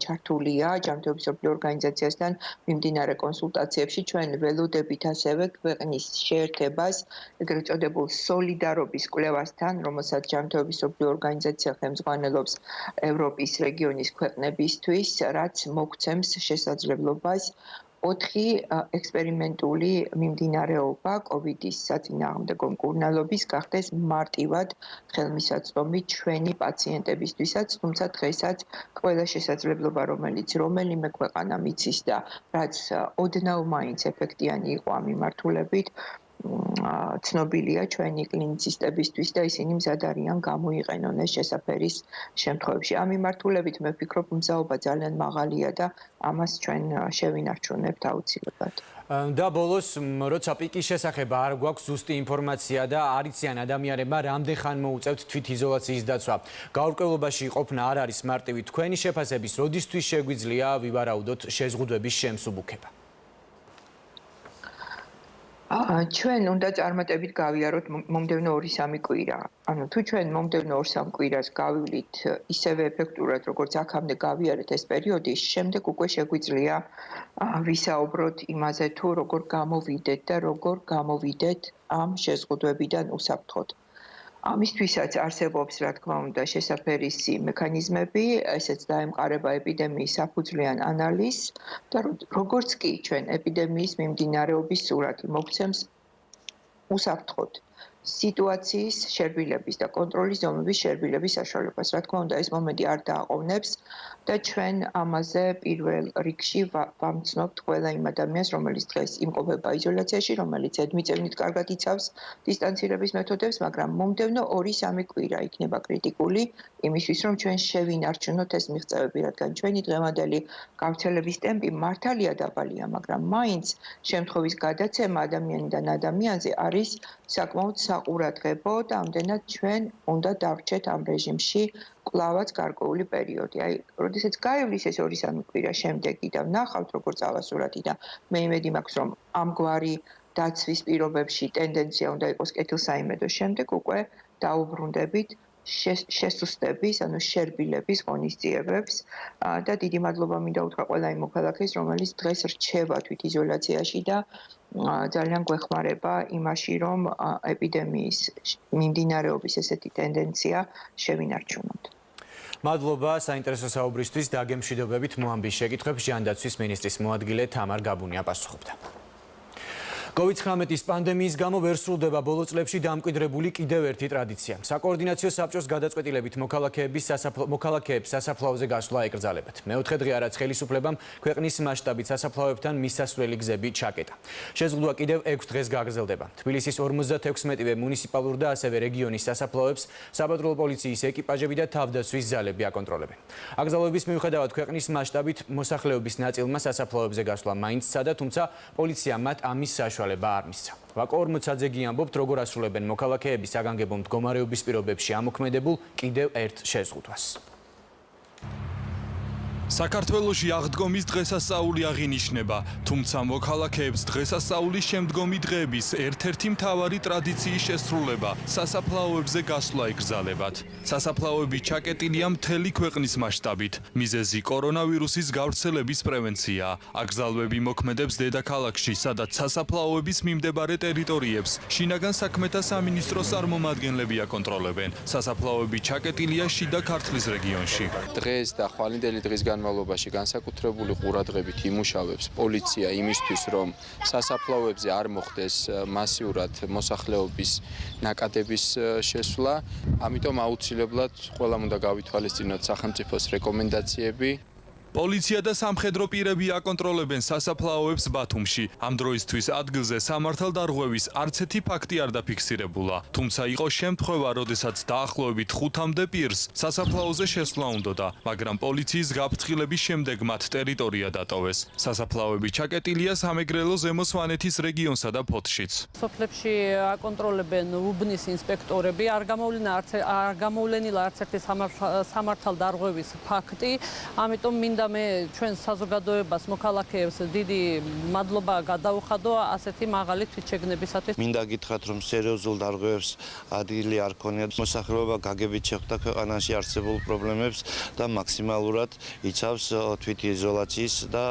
ჩართულია ჯანმრთელობის მსოფლიო ორგანიზაციასთან მიმდინარე კონსულტაციებში. ჩვენ ველოდებით ასევე ქვეყნის შეერთებას, ეგრეთ წოდებულ სოლიდარობის კვლევასთან, რომელსაც ჯანმრთელობის მსოფლიო ორგანიზაცია ხელმძღვანელობს ევროპის რეგიონის ქვეყნებისთვის, რაც მოგცემს შესაძლებლობას 4 ექსპერიმენტული მიმდინარეობა COVID-ის საწინააღმდეგო მკურნალობის გახდეს მარტივად ხელმისაწვდომი ჩვენი პაციენტებისთვისაც, თუმცა დღესაც ყველა შესაძლებლობა, რომელიც რომელიმე ქვეყანა მიცის და რაც ოდნავ მაინც ეფექტიანი იყო ამ მიმართულებით, ცნობილია ჩვენი კლინიცისტებისთვის და ისინი მზად არიან გამოიყენონ ეს შესაფერის შემთხვევებში. ამ მიმართულებით მე ვფიქრობ, მზაობა ძალიან მაღალია და ამას ჩვენ შევინარჩუნებთ აუცილებლად. და ბოლოს, როცა პიკის შესახებ არ გვაქვს ზუსტი ინფორმაცია და არ იციან ადამიანებმა რამდენ ხან მოუწევთ თვითიზოლაციის დაცვა. გავრკვევლობაში ყოფნა არ არის მარტივი. თქვენი შეფასების როდისთვის შეგვიძლია ვივარაუდოთ შეზღუდვების შემსუბუქება? ჩვენ უნდა წარმატებით გავიაროთ მომდევნო 2-3 კვირა. ანუ თუ ჩვენ მომდევნო 2-3 კვირას გავივლით ისევე ეფექტურად, როგორც აქამდე გავიარეთ ეს პერიოდი, შემდეგ უკვე შეგვიძლია ვისაუბროთ იმაზე, თუ როგორ გამოვიდეთ და როგორ გამოვიდეთ ამ შეზღუდვებიდან უსაფრთხოდ. ამისთვისაც არსებობს, რა თქმა უნდა, შესაფერისი მექანიზმები, ესეც დაემყარება ეპიდემიის საფუძვლიან ანალიზს და როგორც კი ჩვენ ეპიდემიის მიმდინარეობის სურათი მოგცემს უსაფრთხოდ სიტუაციის შერბილების და კონტროლის ზომების შერბილების საშუალებას. რა თქმა უნდა, ეს მომენტი არ დააყოვნებს და ჩვენ ამაზე პირველ რიგში ვამცნობთ ყველა იმ ადამიანს, რომელიც დღეს იმყოფება იზოლაციაში, რომელიც ედმიწევნით კარგად იცავს დისტანცირების მეთოდებს, მაგრამ მომდევნო 2-3 კვირა იქნება კრიტიკული იმისთვის, რომ ჩვენ შევინარჩუნოთ ეს მიღწევები, რადგან ჩვენი დღევანდელი გავრცელების ტემპი მართალია დაბალია, მაგრამ მაინც შემთხვევის გადაცემა ადამიანიდან ადამიანზე არის საკმაოდ საყურადღებო და ამდენად ჩვენ უნდა დავრჩეთ ამ რეჟიმში კვლავაც გარკვეული პერიოდი. აი, როდესაც გაივლის ეს 2-3 კვირა შემდეგი და ვნახავთ როგორ წავა სურათი და მე იმედი მაქვს, რომ ამგვარი დაცვის პირობებში ტენდენცია უნდა იყოს კეთილსაიმედო, შემდეგ უკვე დაუბრუნდებით შესუსტების, ანუ შერბილების ღონისძიებებს და დიდი მადლობა მინდა უთხრა ყველა იმ მოქალაქეს, რომელიც დღეს რჩება თვითიზოლაციაში და ძალიან გვეხმარება იმაში, რომ ეპიდემიის მიმდინარეობის ესეთი ტენდენცია შევინარჩუნოთ. მადლობა საინტერესო საუბრისთვის. დაგემშვიდობებით მოამბის შეკითხვებს ჯანდაცვის მინისტრის მოადგილე თამარ გაბუნია პასუხობდა. COVID-19 პანდემიის გამო ვერ სრულდება ბოლო წლებში დამკვიდრებული კიდევ ერთი ტრადიცია. საკოორდინაციო საბჭოს გადაწყვეტილებით მოქალაქეებს სასაფლაოზე გასვლა ეკრძალებათ. მეოთხე დღე რაც ხელისუფლებამ ქვეყნის მასშტაბით სასაფლაოებთან მისასვლელი გზები ჩაკეტა. შეზღუდვა კიდევ 6 დღეს გაგრძელდება. თბილისის 56-მე მუნიციპალურ და ასევე რეგიონის სასაფლაოებს საპატრულო პოლიციის ეკიპაჟები და თავდაცვის ძალები აკონტროლებენ. აკრძალვების მიუხედავად ქვეყნის მასშტაბით მოსახლეობის ნაწილმა სასაფლაოებზე გასვლა მაინც სცადა, თუმცა პოლიცია მათ ამის საშუალება არ მისცა. ვაკო ორმოცაძე გიამბობთ, როგორ ასრულებენ მოქალაქეები საგანგებო მდგომარეობის პირობებში ამოქმედებულ კიდევ ერთ შეზღუდვას. საქართველოში აღდგომის დღესასწაული აღინიშნება, თუმცა მოქალაქეებს დღესასწაულის შემდგომი დღეების ერთ-ერთი მთავარი ტრადიციის შესრულება სასაფლაოებზე გასვლა ეკრძალებათ. სასაფლაოები ჩაკეტილია მთელი ქვეყნის მასშტაბით. მიზეზი კორონავირუსის გავრცელების პრევენციაა. აკრძალვები მოქმედებს დედაქალაქში, სადაც სასაფლაოების მიმდებარე ტერიტორიებს შინაგან საქმეთა სამინისტროს წარმომადგენლები აკონტროლებენ. სასაფლაოები ჩაკეტილია შიდა ქართლის რეგიონში. დღეს და ხვალინდელი დღის განმავლობაში განსაკუთრებული ყურადღებით იმუშავებს პოლიცია იმისთვის, რომ სასაფლაოებზე არ მოხდეს მასიურად მოსახლეობის ნაკადების შესვლა. ამიტომ აუცილებლად ყველამ უნდა გავითვალისწინოთ სახელმწიფოს რეკომენდაციები პოლიცია და სამხედრო პირები აკონტროლებენ სასაფლაოებს ბათუმში. ამ დროისთვის ადგილზე სამართალ დარღვევის არც ერთი ფაქტი არ დაფიქსირებულა. თუმცა იყო შემთხვევა, როდესაც დაახლოებით 5-მდე პირს სასაფლაოზე შესვლა უნდოდა, მაგრამ პოლიციის გაფრთხილების შემდეგ მათ ტერიტორია დატოვეს. სასაფლაოები ჩაკეტილია სამეგრელო ზემო სვანეთის რეგიონსა და ფოთშიც. სოფლებში აკონტროლებენ უბნის ინსპექტორები, არ გამოვლენილა არც ერთი სამართალ დარღვევის ფაქტი, ამიტომ მინდა მე ჩვენ საზოგადოებას მოქალაქეებს დიდი მადლობა გადაუხადო ასეთი მაღალი თვითშეგნებისათვის. მინდა გითხრათ, რომ სერიოზულ დარღვევებს ადგილი არ ქონიათ. მოსახლეობა გაგებით შეხვდა ქვეყანაში არსებულ პრობლემებს და მაქსიმალურად იცავს თვითიზოლაციის და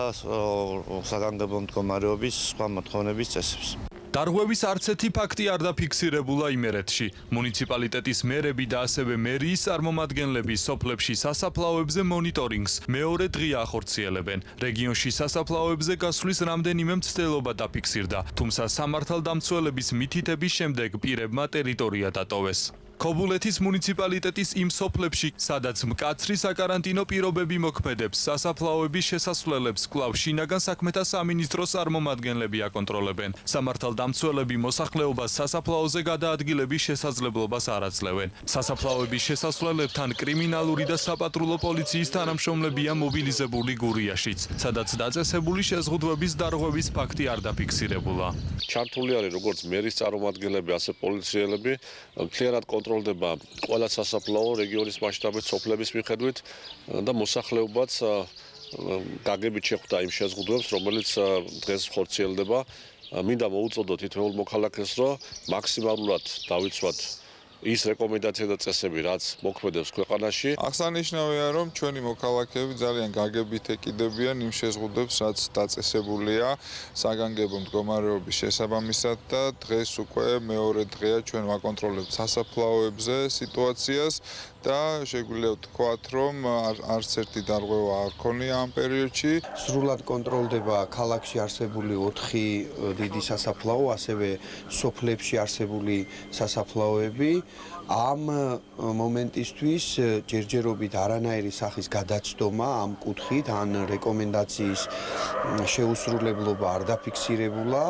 საგანგებო მდგომარეობის სხვა მოთხოვნების წესებს. დარღვევის არც ერთი ფაქტი არ დაფიქსირებულა იმერეთში. მუნიციპალიტეტის მერები და ასევე მერიის წარმომადგენლები სოფლებში სასაფლაოებზე მონიტორინგს მეორე დღეა ახორციელებენ. რეგიონში სასაფლაოებზე გასვლის რამდენიმე მცდელობა დაფიქსირდა, თუმცა სამართალდამცველების მითითების შემდეგ პირებმა ტერიტორია დატოვეს. ქობულეთის მუნიციპალიტეტის იმ სოფლებში, სადაც მკაცრი საკარანტინო პირობები მოქმედებს, სასაფლაოების შესასვლელებს კვლავ შინაგან საქმეთა სამინისტროს წარმომადგენლები აკონტროლებენ. სამართალდამცველები მოსახლეობას სასაფლაოზე გადაადგილების შესაძლებლობას არ აძლევენ. სასაფლაოების შესასვლელებთან კრიმინალური და საპატრულო პოლიციის თანამშრომლებია მობილიზებული გურიაშიც, სადაც დაწესებული შეზღუდვების დარღვევის ფაქტი არ დაფიქსირებულა. ჩართული არის როგორც მერის წარმომადგენლები, ასე პოლიციელები, მთლიანად კონტროლდება ყველა სასაფლაო რეგიონის მასშტაბით, სოფლების მიხედვით და მოსახლეობაც გაგებით შეხვდა იმ შეზღუდვებს, რომელიც დღეს ხორციელდება. მინდა მოუწოდო თითოეულ მოქალაქეს, რომ მაქსიმალურად დავიცვათ ის რეკომენდაცია და წესები, რაც მოქმედებს ქვეყანაში. აღსანიშნავია, რომ ჩვენი მოქალაქეები ძალიან გაგებით ეკიდებიან იმ შეზღუდვებს, რაც დაწესებულია საგანგებო მდგომარეობის შესაბამისად და დღეს უკვე მეორე დღეა ჩვენ ვაკონტროლებთ სასაფლაოებზე სიტუაციას და შეგვიძლია ვთქვათ, რომ არც ერთი დარღვევა არ ქონია ამ პერიოდში. სრულად კონტროლდება ქალაქში არსებული 4 დიდი სასაფლაო, ასევე სოფლებში არსებული სასაფლაოები. ამ მომენტისთვის ჯერჯერობით არანაირი სახის გადაცდომა ამ კუთხით ან რეკომენდაციის შეუსრულებლობა არ დაფიქსირებულა.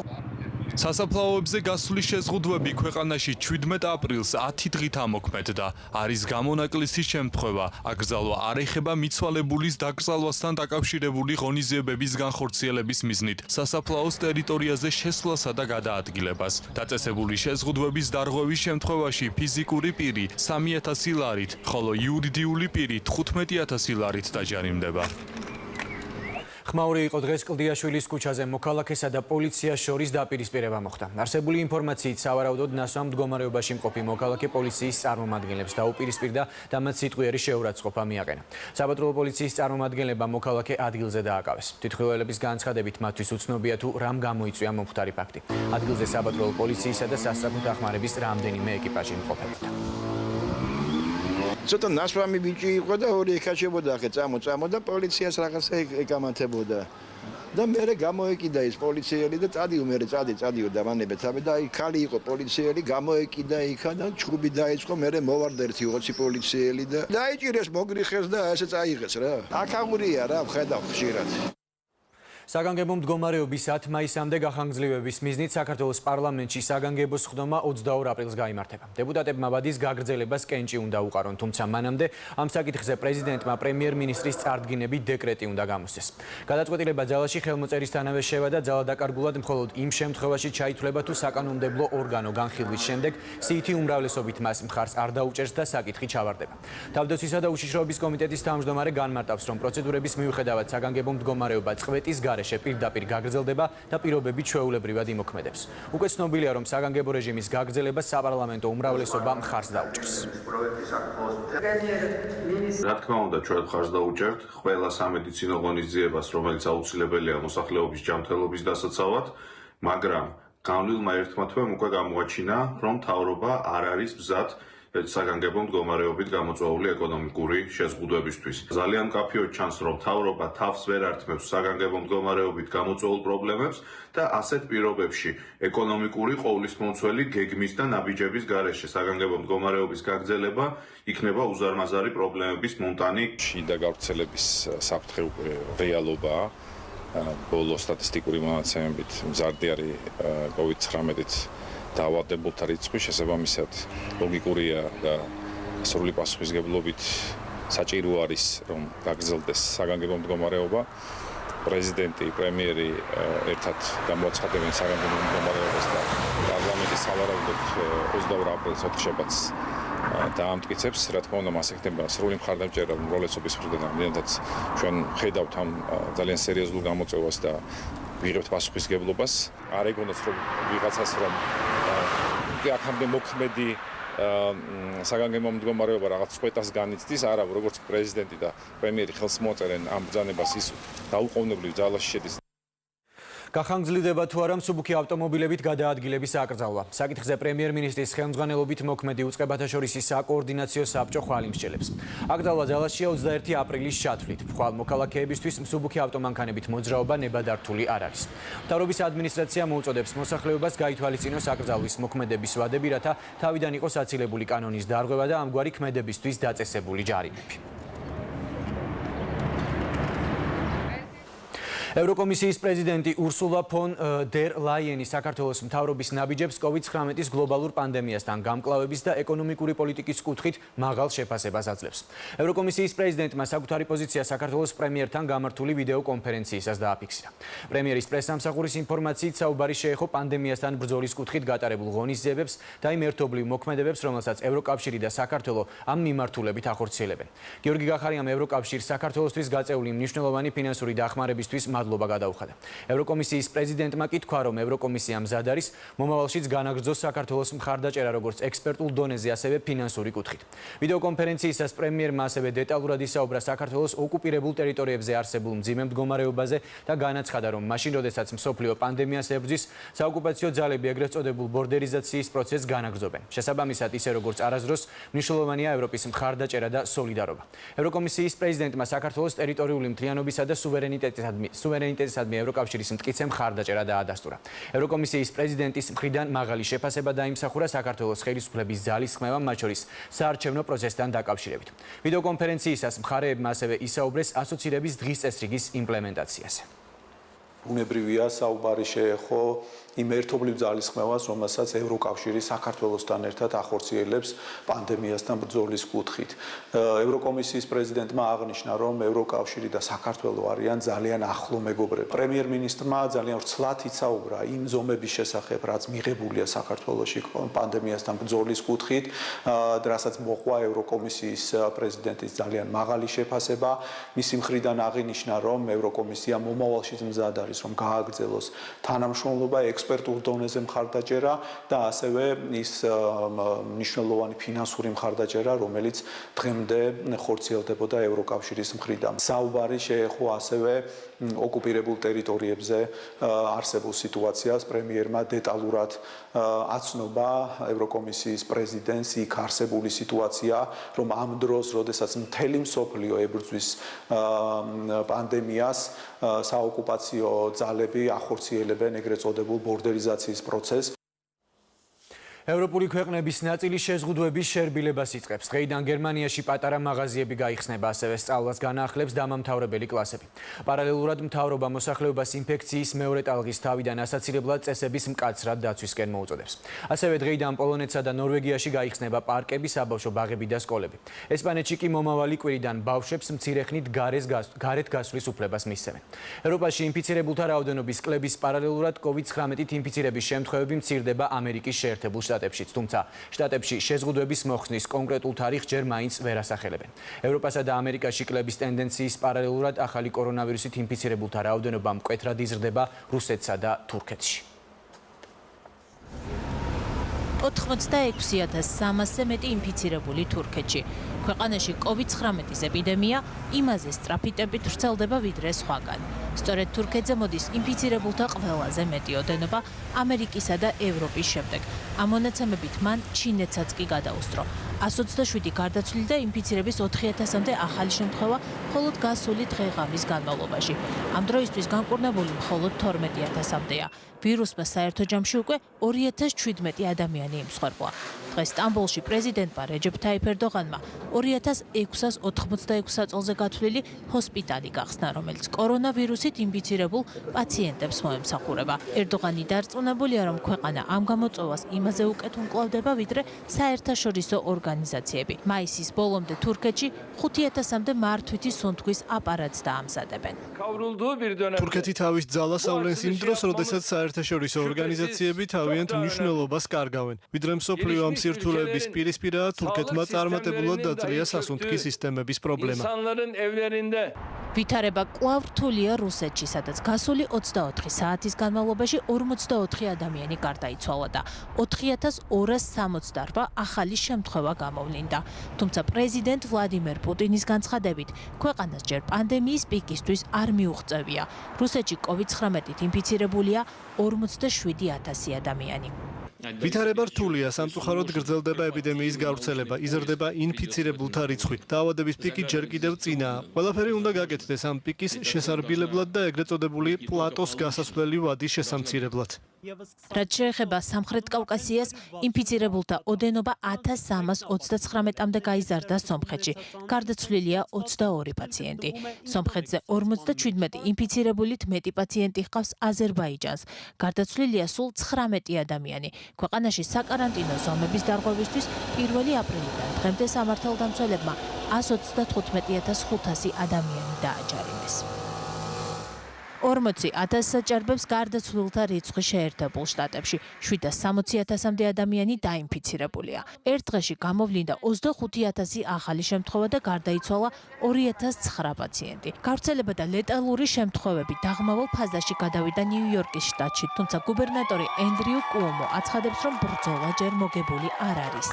სასაფლაოებზე გასვლის შეზღუდვები ქვეყანაში 17 აპრილს 10 დღით ამოქმედდა. არის გამონაკლისი შემთხვევა, აკრძალვა არ ეხება მიცვალებულის დაკრძალვასთან დაკავშირებული ღონისძიებების განხორციელების მიზნით სასაფლაოს ტერიტორიაზე შესვლასა და გადაადგილებას. დაწესებული შეზღუდვების დარღვევის შემთხვევაში ფიზიკური პირი 3000 ლარით, ხოლო იურიდიული პირი 15000 ლარით დაჯარიმდება. ხმაური იყო დღეს კლდიაშვილის ქუჩაზე მოქალაქესა და პოლიციას შორის დაპირისპირება მოხდა. არსებული ინფორმაციით სავარაუდოდ ნასვამ მდგომარეობაში მყოფი მოქალაქე პოლიციის წარმომადგენლებს დაუპირისპირდა და მათ სიტყვიერი შეურაცხყოფა მიაყენა. საპატრულო პოლიციის წარმომადგენლებმა მოქალაქე ადგილზე დააკავეს. თვითმხილველების განცხადებით მათთვის უცნობია თუ რამ გამოიწვია მომხდარი ფაქტი. ადგილზე საპატრულო პოლიციისა და სასწრაფო დახმარების რამდენიმე ეკიპაჟი იმყოფებოდა. ცოტა ნასვამი ბიჭი იყო და ორი ეკაჩებოდა ახე წამო და პოლიციას რაღაცა ეკამათებოდა. და მერე გამოეკიდა ის პოლიციელი და წადიო დავანებეთ. და აი ხალი იყო პოლიციელი, გამოეკიდა იქა და ჩხუბი დაიწყო, მერე მოვარდა ერთი უღოცი პოლიციელი და დაიჭირეს მოგრიხეს და ესე წაიღეს რა. აქაღურია რა, ხედავ ხშირად. საგანგებო მდგომარეობის 10 მაისამდე გახანგრძლივების მიზნით საქართველოს პარლამენტში საგანგებო სხდომა 22 აპრილს გაიმართება. დეპუტატებმა ვადის გაგრძელებას კენჭი უნდა უყარონ, თუმცა მანამდე ამ საკითხზე პრეზიდენტმა პრემიერ-მინისტრის წარდგინებით დეკრეტი უნდა გამოსცეს. გადაწყვეტილება ძალაში ხელმოწერისთანავე შევა და ძალადაკარგულად მხოლოდ იმ შემთხვევაში ჩაითვლება თუ საკანონმდებლო ორგანო განხილვის შემდეგ სიითი უმრავლესობით მას მხარს არ დაუჭერს და საკითხი ჩავარდება. თავდაცვისა და უშიშროების კომიტეტის თავმჯდომარე განმარტავს, რომ პროცედურების მიუხედავად საგანგებო მდგომარეობა წყვეტის პირდაპირ გაგრძელდება და პირობები ჩვეულებრივად იმოქმედებს. უკვე ცნობილია, რომ საგანგებო რეჟიმის გაგრძელებას საპარლამენტო უმრავლესობა მხარს დაუჭერს. რა თქმა უნდა, ჩვენ მხარს დაუჭერთ ყველა სამედიცინო ღონისძიებას, რომელიც აუცილებელია მოსახლეობის ჯანმრთელობის დასაცავად, მაგრამ განვლილმა ერთმა თვემ უკვე გამოაჩინა, რომ მთავრობა არ არის მზად საგანგებო მდგომარეობით გამოწვეული ეკონომიკური შეზღუდვებისთვის. ძალიან მკაფიოდ ჩანს, რომ მთავრობა თავს ვერ ართმევს საგანგებო მდგომარეობით გამოწვეულ პრობლემებს და ასეთ პირობებში ეკონომიკური ყოვლისმომცველი გეგმის და ნაბიჯების გარეშე საგანგებო მდგომარეობის გაგრძელება იქნება უზარმაზარი პრობლემების მომტანი. შიდა გავრცელების საფრთხე უკვე რეალობაა. ბოლო სტატისტიკური მონაცემებით მზარდი არის COVID-19-ით დაავადებულთა რიცხვი, შესაბამისად ლოგიკურია და სრული პასუხისმგებლობით საჭირო არის, რომ გაგრძელდეს საგანგებო მდგომარეობა. პრეზიდენტი, პრემიერი ერთად გამოაცხადებენ საგანგებო მდგომარეობას და პარლამენტის სავარაუდოდ 22 აპრილს ოთხშაბათს დაამტკიცებს. რა თქმა უნდა, მას ექნება სრული მხარდამჭერა უმრავლესობის მხრიდან, რამდენადაც ჩვენ ხედავთ ამ ძალიან სერიოზულ გამოწვევას და ვიღებთ პასუხისმგებლობას. არ ეგონოს რომ ვიღაცას რომ აქამდე მოქმედი საგანგებო მდგომარეობა რაღაც წვეტას განიცდის, არა, როგორც პრეზიდენტი და პრემიერი ხელს მოაწერენ ამ ბრძანებას, ის დაუყოვნებლივ ძალაში შედის. გახანგრძლივდება თუ არა მსუბუქი ავტომობილებით გადაადგილების აკრძალვა. საკითხზე პრემიერ-მინისტრის ხელმძღვანელობით მოქმედი უწყებათა შორის საკოორდინაციო საბჭო ხვალიმსჯელებს. აკრძალვა ძალაშია 21 აპრილის ჩათვლით. ხვალ მოქალაქეებისთვის მსუბუქი ავტომანქანებით მოძრაობა ნებადართული არ არის. მთავრობის ადმინისტრაცია მოუწოდებს მოსახლეობას გაითვალისწინოს აკრძალვის მოქმედების ვადები, რათა თავიდან იყოს აცილებული კანონის დარღვევა და ამგვარი ქმედებისთვის დაწესებული ჯარიმები. ევროკომისიის პრეზიდენტი ურსულა ფონ დერ ლაიენი საქართველოს მთავრობის ნაბიჯებს COVID-19-ის გლობალურ პანდემიასთან გამკლავების და ეკონომიკური პოლიტიკის კუთხით მაღალ შეფასებას აძლევს. ევროკომისიის პრეზიდენტმა საკუთარი პოზიცია საქართველოს პრემიერთან გამართული ვიდეო კონფერენციისას დააფიქსირა. პრემიერის პრესსამსახურის ინფორმაციით საუბარი შეეხო პანდემიასთან ბრძოლის კუთხით გატარებულ ღონისძიებებს და იმ ერთობლივ მოქმედებებს, რომელსაც ევროკავშირი და საქართველო ამ მიმართულებით ახორციელებენ. გიორგი გახარიამ ევროკავშირს საქართველოსთვის გაწეული მნიშვნელოვანი ფინანსური დახმარებისთვის მადლობა გადაუხადა. ევროკომისიის პრეზიდენტმა კი თქვა, რომ ევროკომისია მზად არის მომავალშიც განაგრძოს საქართველოს მხარდაჭერა როგორც ექსპერტულ დონეზე, ასევე ფინანსური კუთხით. ვიდეო კონფერენციისას პრემიერმა ასევე დეტალურად ისაუბრა საქართველოს ოკუპირებულ ტერიტორიებზე არსებულ მძიმე მდგომარეობაზე და განაცხადა, რომ მაშინ, როდესაც მსოფლიო პანდემიას ებრძვის, საოკუპაციო ძალები ეგრეთ წოდებულ ბორდერიზაციის პროცესს განაგრძობენ. შესაბამისად, ისე როგორც არასდროს მნიშვნელოვანია ევროპის მხარდაჭერა და სოლიდარობა. ევროკომისიის პრეზიდენტმა საქართველოს ტერიტორიული მთლიანობისა და სუვერენიტეტისადმი ევროკავშირის მტკიცე მხარდაჭერა დაადასტურა. ევროკომისიის პრეზიდენტის მხრიდან მაღალი შეფასება დაიმსახურა საქართველოს ხელისუფლების ძალისხმევამ, მათ შორის საარჩევნო პროცესთან დაკავშირებით. ვიდეო კონფერენციისას მხარეებმა ასევე ისაუბრეს ასოცირების დღის წესრიგის იმპლემენტაციაზე. ბუნებრივია საუბარი შეეხო იმ ერთობლივ ძალისხმევას, რომელსაც ევროკავშირი საქართველოსთან ერთად ახორციელებს პანდემიასთან ბრძოლის კუთხით. ევროკომისიის პრეზიდენტმა აღნიშნა, რომ ევროკავშირი და საქართველო არიან ძალიან ახლო მეგობრები. პრემიერ-მინისტრმა ძალიან ვრცლად ისაუბრა იმ ზომების შესახებ, რაც მიღებულია საქართველოში პანდემიასთან ბრძოლის კუთხით, რასაც მოყვა ევროკომისიის პრეზიდენტის ძალიან მაღალი შეფასება. მისი მხრიდან აღინიშნა, რომ ევროკომისია მომავალშიც მზად არის, რომ გააგრძელოს თანამშრომლობა ექსპერტულ დონეზე მხარდაჭერა და ასევე ის მნიშვნელოვანი ფინანსური მხარდაჭერა, რომელიც დღემდე ხორციელდებოდა ევროკავშირის მხრიდან. საუბარი შეეხო ასევე ოკუპირებულ ტერიტორიებზე არსებულ სიტუაციას. პრემიერმა დეტალურად აცნობა ევროკომისიის პრეზიდენტს იქ არსებული სიტუაცია, რომ ამ დროს, როდესაც მთელი მსოფლიო ებრძვის პანდემიას, საოკუპაციო ძალები ახორციელებენ ეგრეთ წოდებულ ბორდერიზაციის პროცესს. ევროპული ქვეყნების ნაწილის შეზღუდვების შერბილებას იწყებს. დღეიდან გერმანიაში პატარა მაღაზიები გაიხსნება, ასევე სწავლას განაახლებს დამამთავრებელი კლასები. პარალელურად მთავრობა მოსახლეობას ინფექციის მეორე ტალღის თავიდან ასაცილებლად წესების მკაცრად დაცვისკენ მოუწოდებს. ასევე დღეიდან პოლონეთსა და ნორვეგიაში გაიხსნება პარკები, საბავშვო ბაღები და სკოლები. ესპანეთში კი მომავალი კვირიდან ბავშვებს მცირე ხნით გარეთ გასვლის უფლებას მისცემენ. ევროპაში ინფიცირებულთა რაოდენობის კლების პარალელურად COVID-19-ით ინფიცირების შემთხვევები მცირდება ამერიკის შეერთებულ შტატებშიც, თუმცა შტატებში შეზღუდვების მოხსნის კონკრეტულ თარიღს ჯერ მაინც ვერ ასახელებენ. ევროპასა და ამერიკაში კლების ტენდენციის პარალელურად ახალი კორონავირუსით ინფიცირებულთა რაოდენობა მკვეთრად იზრდება რუსეთსა და თურქეთში. 86,300-ზე მეტი ინფიცირებული თურქეთში. ქვეყანაში COVID-19-ის ეპიდემია იმაზე სწრაფი ტემპით ვრცელდება ვიდრე სხვაგან. სწორედ თურქეთზე მოდის ინფიცირებულთა ყველაზე მეტი ოდენობა ამერიკისა და ევროპის შემდეგ. ამ მონაცემებით მან ჩინეთსაც კი გადაუსწრო. 127 გარდაცვლილი და ინფიცირების 4000-მდე ახალი შემთხვევა მხოლოდ გასული დღე-ღამის განმავლობაში. ამ დროისთვის განკურნებული მხოლოდ 12000-მდეა. ვირუსმა საერთო ჯამში უკვე 2017 ადამიანი იმსხვერპლა. დღეს სტამბოლში პრეზიდენტმა რეჯეფ თაიფ ერდოღანმა 2686 საწოლზე გათვლილი ჰოსპიტალი გახსნა, რომელიც კორონავირუსით ინფიცირებულ პაციენტებს მოემსახურება. ერდოღანი დარწმუნებულია, რომ ქვეყანა ამ გამოწვევას იმაზე უკეთ უმკლავდება, ვიდრე საერთაშორისო ორგანიზაციები. მაისის ბოლომდე თურქეთში 5000-მდე მართვითი სუნთქვის აპარატს დაამზადებენ. თურქეთი თავის ძალას ავლენს იმ დროს, როდესაც საერთაშორისო ორგანიზაციები თავიანთ მნიშვნელობას კარგავენ. ვიდრე მსოფლიო ამ სირთულეების პირისპირაა, თურქეთმა წარმატებულად დაძლია სასუნთქი სისტემების პრობლემა. ვითარება კვლავ რთულია რუსეთში, სადაც გასული 24 საათის განმავლობაში 44 ადამიანი გარდაიცვალა და 4268 ახალი შემთხვევა გამოვლინდა. თუმცა პრეზიდენტ ვლადიმერ პუტინის განცხადებით, ქვეყანას ჯერ პანდემიის პიკისთვის არ მიუღწევია. რუსეთში COVID-19-ით ინფიცირებულია 47000 ადამიანი. ვითარება რთულია, სამწუხაროდ გრძელდება ეპიდემიის გავრცელება, იზრდება ინფიცირებულთა რიცხვი. დაავადების პიკი ჯერ კიდევ წინაა. ყველაფერი უნდა გაკეთდეს ამ პიკის შესარბილებლად და ეგრეთ წოდებული პლატოს გასასვლელი ვადის შესამცირებლად. რაც შეეხება სამხრეთ კავკასიას, ინფიცირებულთა ოდენობა 1329-მდე გაიზარდა სომხეთში. გარდაცვლილია 22 პაციენტი. სომხეთზე 57 ინფიცირებულით მეტი პაციენტი ჰყავს აზერბაიჯანს. გარდაცვლილია სულ 19 ადამიანი. ქვეყანაში საკარანტინო ზომების დარღვევისთვის 1 აპრილიდან დღემდე სამართალდამცველებმა 125500 ადამიანი დააჯარიმეს. 40000 საჭარბებს გარდაცვლილთა რიცხვი შეერთებულ შტატებში, 760.000-მდე ადამიანი დაინფიცირებულია. ერთ დღეში გამოვლინდა 25000 ახალი შემთხვევა და გარდაიცვალა 2009 პაციენტი. გავრცელება და ლეტალური შემთხვევები დაღმავალ ფაზაში გადავიდა ნიუ-იორკის შტატში, თუმცა გუბერნატორი ენდრიუ კუომო აცხადებს, რომ ბრძოლა ჯერ მოგებული არ არის.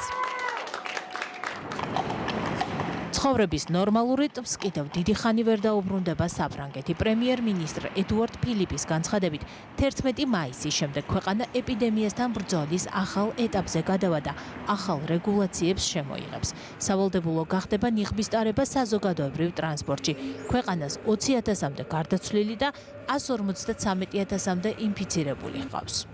ცხოვრების ნორმალურ რიტმს კიდევ დიდი ხანი ვერ დაუბრუნდება საფრანგეთი. პრემიერ-მინისტრ ედუარდ ფილიპის განცხადებით, 11 მაისის შემდეგ ქვეყანა ეპიდემიასთან ბრძოლის ახალ ეტაპზე გადავა და ახალ რეგულაციებს შემოიღებს. სავალდებულო გახდება ნიღბის ტარება საზოგადოებრივ ტრანსპორტში. ქვეყანას 20000-მდე გარდაცვლილი და 153000-მდე ინფიცირებული ჰყავს.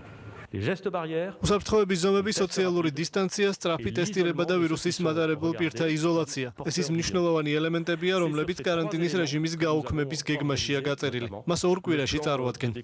უსაფრთხოების ზომები, სოციალური დისტანცია, სწრაფი ტესტირება და ვირუსის მატარებელ პირთა იზოლაცია. ეს ის მნიშვნელოვანი ელემენტებია, რომლებიც კარანტინის რეჟიმის გაუქმების გეგმაშია გაწერილი. მას 2 კვირაში წარმოადგენს.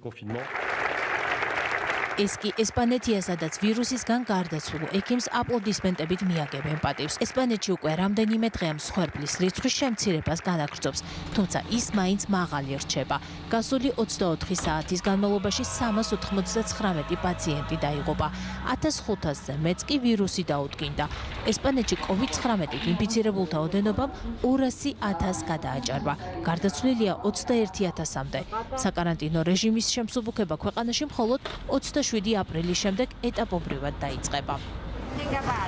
ეს კი ესპანეთია, სადაც ვირუსისგან გარდაცვლილ ექიმს აპლოდისმენტებით მიაგებენ პატივს. ესპანეთში უკვე რამდენიმე დღეა მსხვერპლის რიცხვის შემცირებას განაგრძობს, თუმცა ის მაინც მაღალი რჩება. გასული 24 საათის განმავლობაში 399 პაციენტი დაიღუპა. 1500-ზე მეც კი ვირუსი დაუდგინდა. ესპანეთში COVID-19-ით ინფიცირებულთა ოდენობამ 200000 გადააჭარბა. გარდაცვლილია 21000-მდე. საკარანტინო რეჟიმის შემსუბუქება ქვეყანაში მხოლოდ 27 აპრილის შემდეგ ეტაპობრივად დაიწყება.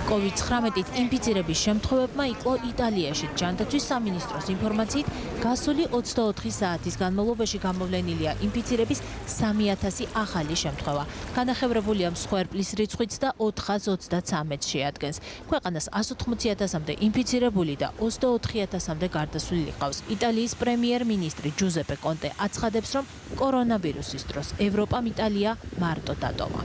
COVID-19-ით ინფიცირების შემთხვევებმა იკლო იტალიაში. ჯანდაცვის სამინისტროს ინფორმაციით, გასული 24 საათის განმავლობაში გამოვლენილია ინფიცირების 3000 ახალი შემთხვევა. განახევრებულია მსხვერპლის რიცხვიც და 433 შეადგენს. ქვეყანას 180000-მდე ინფიცირებული და 24000-მდე გარდაცვლილი ჰყავს. იტალიის პრემიერ-მინისტრი ჯუზეპე კონტე აცხადებს, რომ კორონავირუსის დროს ევროპამ იტალია მარტო დატოვა.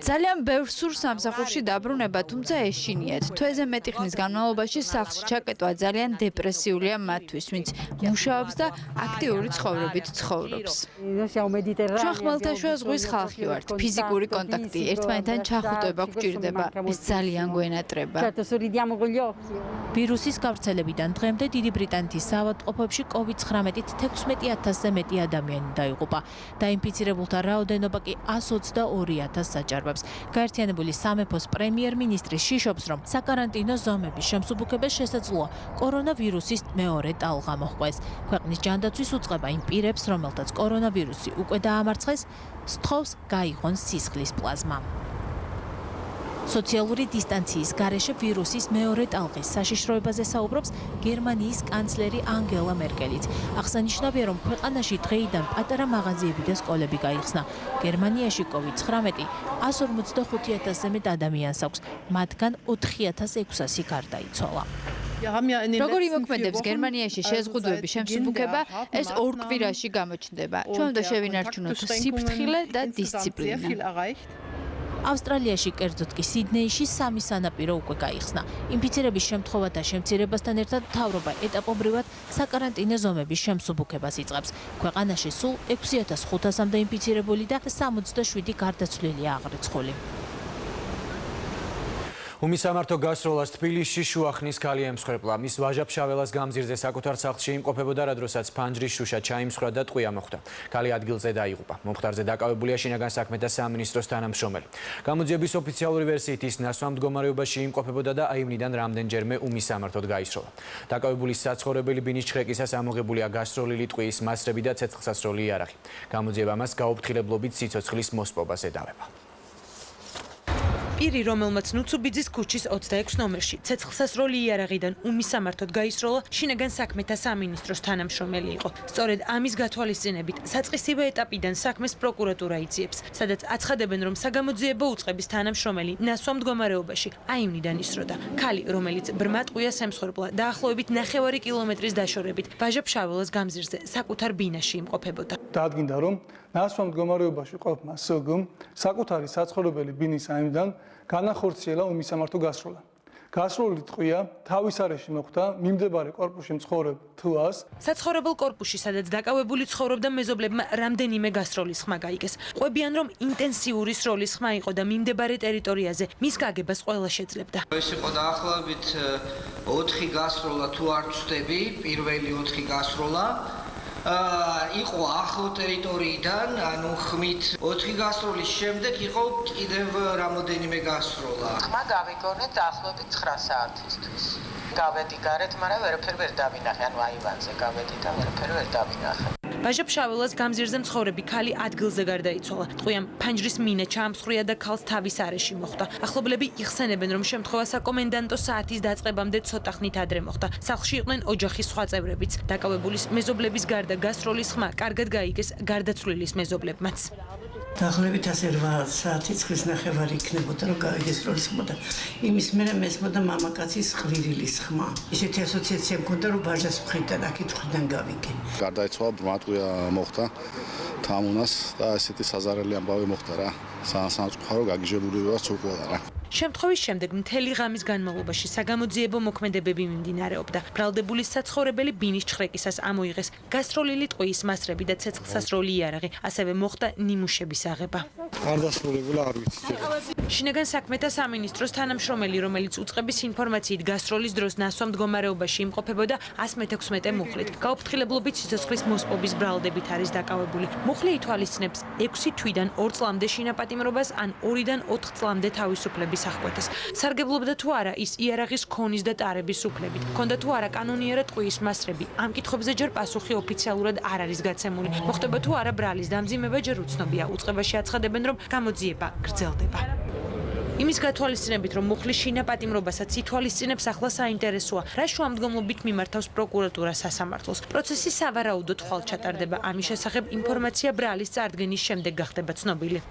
ძალიან ბევრ სურს სამსახურში დაბრუნება, თუმცა ეშინიათ. თვეზე მეტი ხნის განმავლობაში სახლში ჩაკეტვა ძალიან დეპრესიულია მათთვის, ვინც მუშაობს და აქტიური ცხოვრებით ცხოვრობს. ჩვენ ხმელთაშუა ზღვის ხალხი ვართ. ფიზიკური კონტაქტი, ერთმანეთთან ჩახუტება გვჭირდება. ეს ძალიან გვენატრება. ვირუსის გავრცელებიდან დღემდე დიდი ბრიტანეთის საავადმყოფოებში COVID-19-ით 16000-ზე მეტი ადამიანი დაიღუპა. დაინფიცირებულთა რაოდენობა კი 122000 საჭარბებს. გაერთიანებული სამეფოს პრემიერ-მინისტრი შიშობს, რომ საკარანტინო ზომების შემსუბუქებას შესაძლოა კორონავირუსის მეორე ტალღა მოჰყვეს. ქვეყნის ჯანდაცვის უწყება იმ პირებს, რომელთაც კორონავირუსი უკვე დაამარცხეს, სთხოვს გაიღონ სისხლის პლაზმა. სოციალური დისტანციის გარეშე ვირუსის მეორე ტალღის საშიშროებაზე საუბრობს გერმანიის კანცლერი ანგელა მერკელიც. აღსანიშნავია, რომ ქვეყანაში დღეიდან პატარა მაღაზიები და სკოლები გაიხსნა. გერმანიაში COVID-19 155,000-ზე მეტ ადამიანს აქვს, მათგან 4,600 გარდაიცვალა. როგორ იმოქმედებს გერმანიაში შეზღუდვების შემსუბუქება, ეს ორ კვირაში გამოჩნდება. ჩვენ უნდა შევინარჩუნოთ სიფრთხილე და დისციპლინა. ავსტრალიაში, კერძოდ კი სიდნეიში 3 სანაპირო უკვე გაიხსნა. ინფიცირების შემთხვევათა შემცირებასთან ერთად მთავრობა ეტაპობრივად საკარანტინო ზომების შემსუბუქებას იწყებს. ქვეყანაში სულ 6,500-მდე ინფიცირებული და 67 გარდაცვლილია აღრიცხული. უმისამართო გასროლას თბილისში შუახნის ქალი ემსხვერპლა. მის ვაჟა-ფშაველას გამზირზე საკუთარ სახლში იმყოფებოდა, რა დროსაც ფანჯრის შუშა ჩაიმსხვრა და ტყვია მოხვდა. ქალი ადგილზე დაიღუპა. მომხდარზე დაკავებულია შინაგან საქმეთა სამინისტროს თანამშრომელი. გამოძიების ოფიციალური ვერსიით ის ნასვამ მდგომარეობაში იმყოფებოდა და აივნიდან რამდენჯერმე უმისამართოდ გაისროლა. დაკავებულის საცხოვრებელი ბინის ჩხრეკისას ამოღებულია გასროლილი ტყვიის მასრები და ცეცხლსასროლი იარაღი. გამოძიება მას გაუფრთხილებლობით სიცოცხლის მოსპობას ედავება. პირი, რომელმაც ნუცუბიძის ქუჩის 26 ნომერში ცეცხლსასროლი იარაღიდან უმისამართოდ გაისროლა, შინაგან საქმეთა სამინისტროს თანამშრომელი იყო. სწორედ ამის გათვალისწინებით საწყისივე ეტაპიდან საქმეს პროკურატურა იძიებს, სადაც აცხადებენ, რომ საგამოძიებო უწყების თანამშრომელი ნასვამ მდგომარეობაში აივნიდან ისროდა. ქალი, რომელიც ბრმა ტყვიას ემსხვერპლა, დაახლოებით 9 კილომეტრის დაშორებით ვაჟა-ფშაველას გამზირზე საკუთარ ბინაში იმყოფებოდა. დადგინდა, რომ ნასვამ მდგომარეობაში ყოფნა სგ-მ საკუთარი საცხოვრებელი ბინის აივნიდან განახორციელა უმისამართო გასროლა. გასროლილი ტყვია თავის არეში მოხვდა მიმდებარე კორპუსში მცხოვრებ თლას. საცხოვრებელ კორპუსში, სადაც დაკავებული ცხოვრობდა, მეზობლებმა რამდენიმე გასროლის ხმა გაიგეს. ყვებიან, რომ ინტენსიური სროლის ხმა იყო და მიმდებარე ტერიტორიაზე მის გაგებას ყველა შეძლებდა. ეს იყო დაახლოებით 4 გასროლა თუ არ ვწდები, პირველი 4 გასროლა. იყო ახლო ტერიტორიიდან, ანუ ხმით 4 გასროლის შემდეგ იყო კიდევ რამოდენიმე გასროლა. ხმა გავიგონეთ დაახლოებით 9 საათისთვის. გავედი გარეთ, მაგრამ ვერაფერ ვერ დავინახე, ანუ აივანზე გავედი და ვერაფერ ვერ დავინახე. ვაჟა-ფშაველას გამზირზე მცხოვრები ქალი ადგილზე გარდაიცვალა. ტყვიამ ფანჯრის მინა ჩაამსხვრია და ქალს თავის არეში მოხვდა. ახლობლები იხსენებენ, რომ შემთხვევა საკომენდანტო საათის დაწყებამდე ცოტა ხნით ადრე მოხდა. სახლში იყვნენ ოჯახის სხვა წევრებიც. დაკავებულის მეზობლების გარდა გასროლის ხმა კარგად გაიგეს გარდაცვლილის მეზობლებმაც. დაახლოებით 8 საათი 9:30 იქნებოდა, რომ გავიგეს სროლის ხმა და იმის მერე მესმოდა მამაკაცის ყვირილის ხმა. ისეთი ასოციაცია მქონდა, რომ ვაჟას მხრიდან, აქეთ მხრიდან გავიგე. გარდაიცვალა, ბრმა ტყვია მოხდა თამუნას და ესეთი საზარელი ამბავი მოხდა რა. სამწუხარო გაგიჟებულიებას უყოლა რა. შემთხვევის შემდეგ მთელი ღამის განმავლობაში საგამოძიებო მოქმედებები მიმდინარეობდა. ბრალდებულის საცხოვრებელი ბინის ჩხრეკისას ამოიღეს გასროლილი ტყვიის მასრები და ცეცხლსასროლი იარაღი, ასევე მოხდა ნიმუშების აღება. გარდასრულებულა არ ვიცი. შინაგან საქმეთა სამინისტროს თანამშრომელი, რომელიც უწყების ინფორმაციით გასროლის დროს ნასვამ მდგომარეობაში იმყოფებოდა 116 მუხლით. გაუფრთხილებლობით სიცოცხლის მოსპობის ბრალდებით არის დაკავებული. მუხლი ითვალისწინებს 6 თვიდან 2 წლამდე შინაპატიმრობას ან 2-დან 4 წლამდე თავისუფლების აღკვეთას. სარგებლობდა თუ არა ის იარაღის ქონის და ტარების უფლებით. ჰქონდა თუ არა კანონიერად ტყვიის მასრები. ამ კითხვებზე ჯერ პასუხი ოფიციალურად არ არის გაცემული. მოხდება თუ არა ბრალის დამძიმება ჯერ უცნობია. უწყებაში აცხადებენ, რომ გამოძიება გრძელდება. იმის გათვალისწინებით, რომ მუხლის შინაპატიმრობასაც ითვალისწინებს ახლა საინტერესოა, რა შუამდგომლობით მიმართავს პროკურატურა სასამართლოს. პროცესი სავარაუდოდ ხვალ ჩატარდება. ამის შესახებ ინფორმაცია ბრალის წარდგენის შემდეგ გახდება ცნობილი.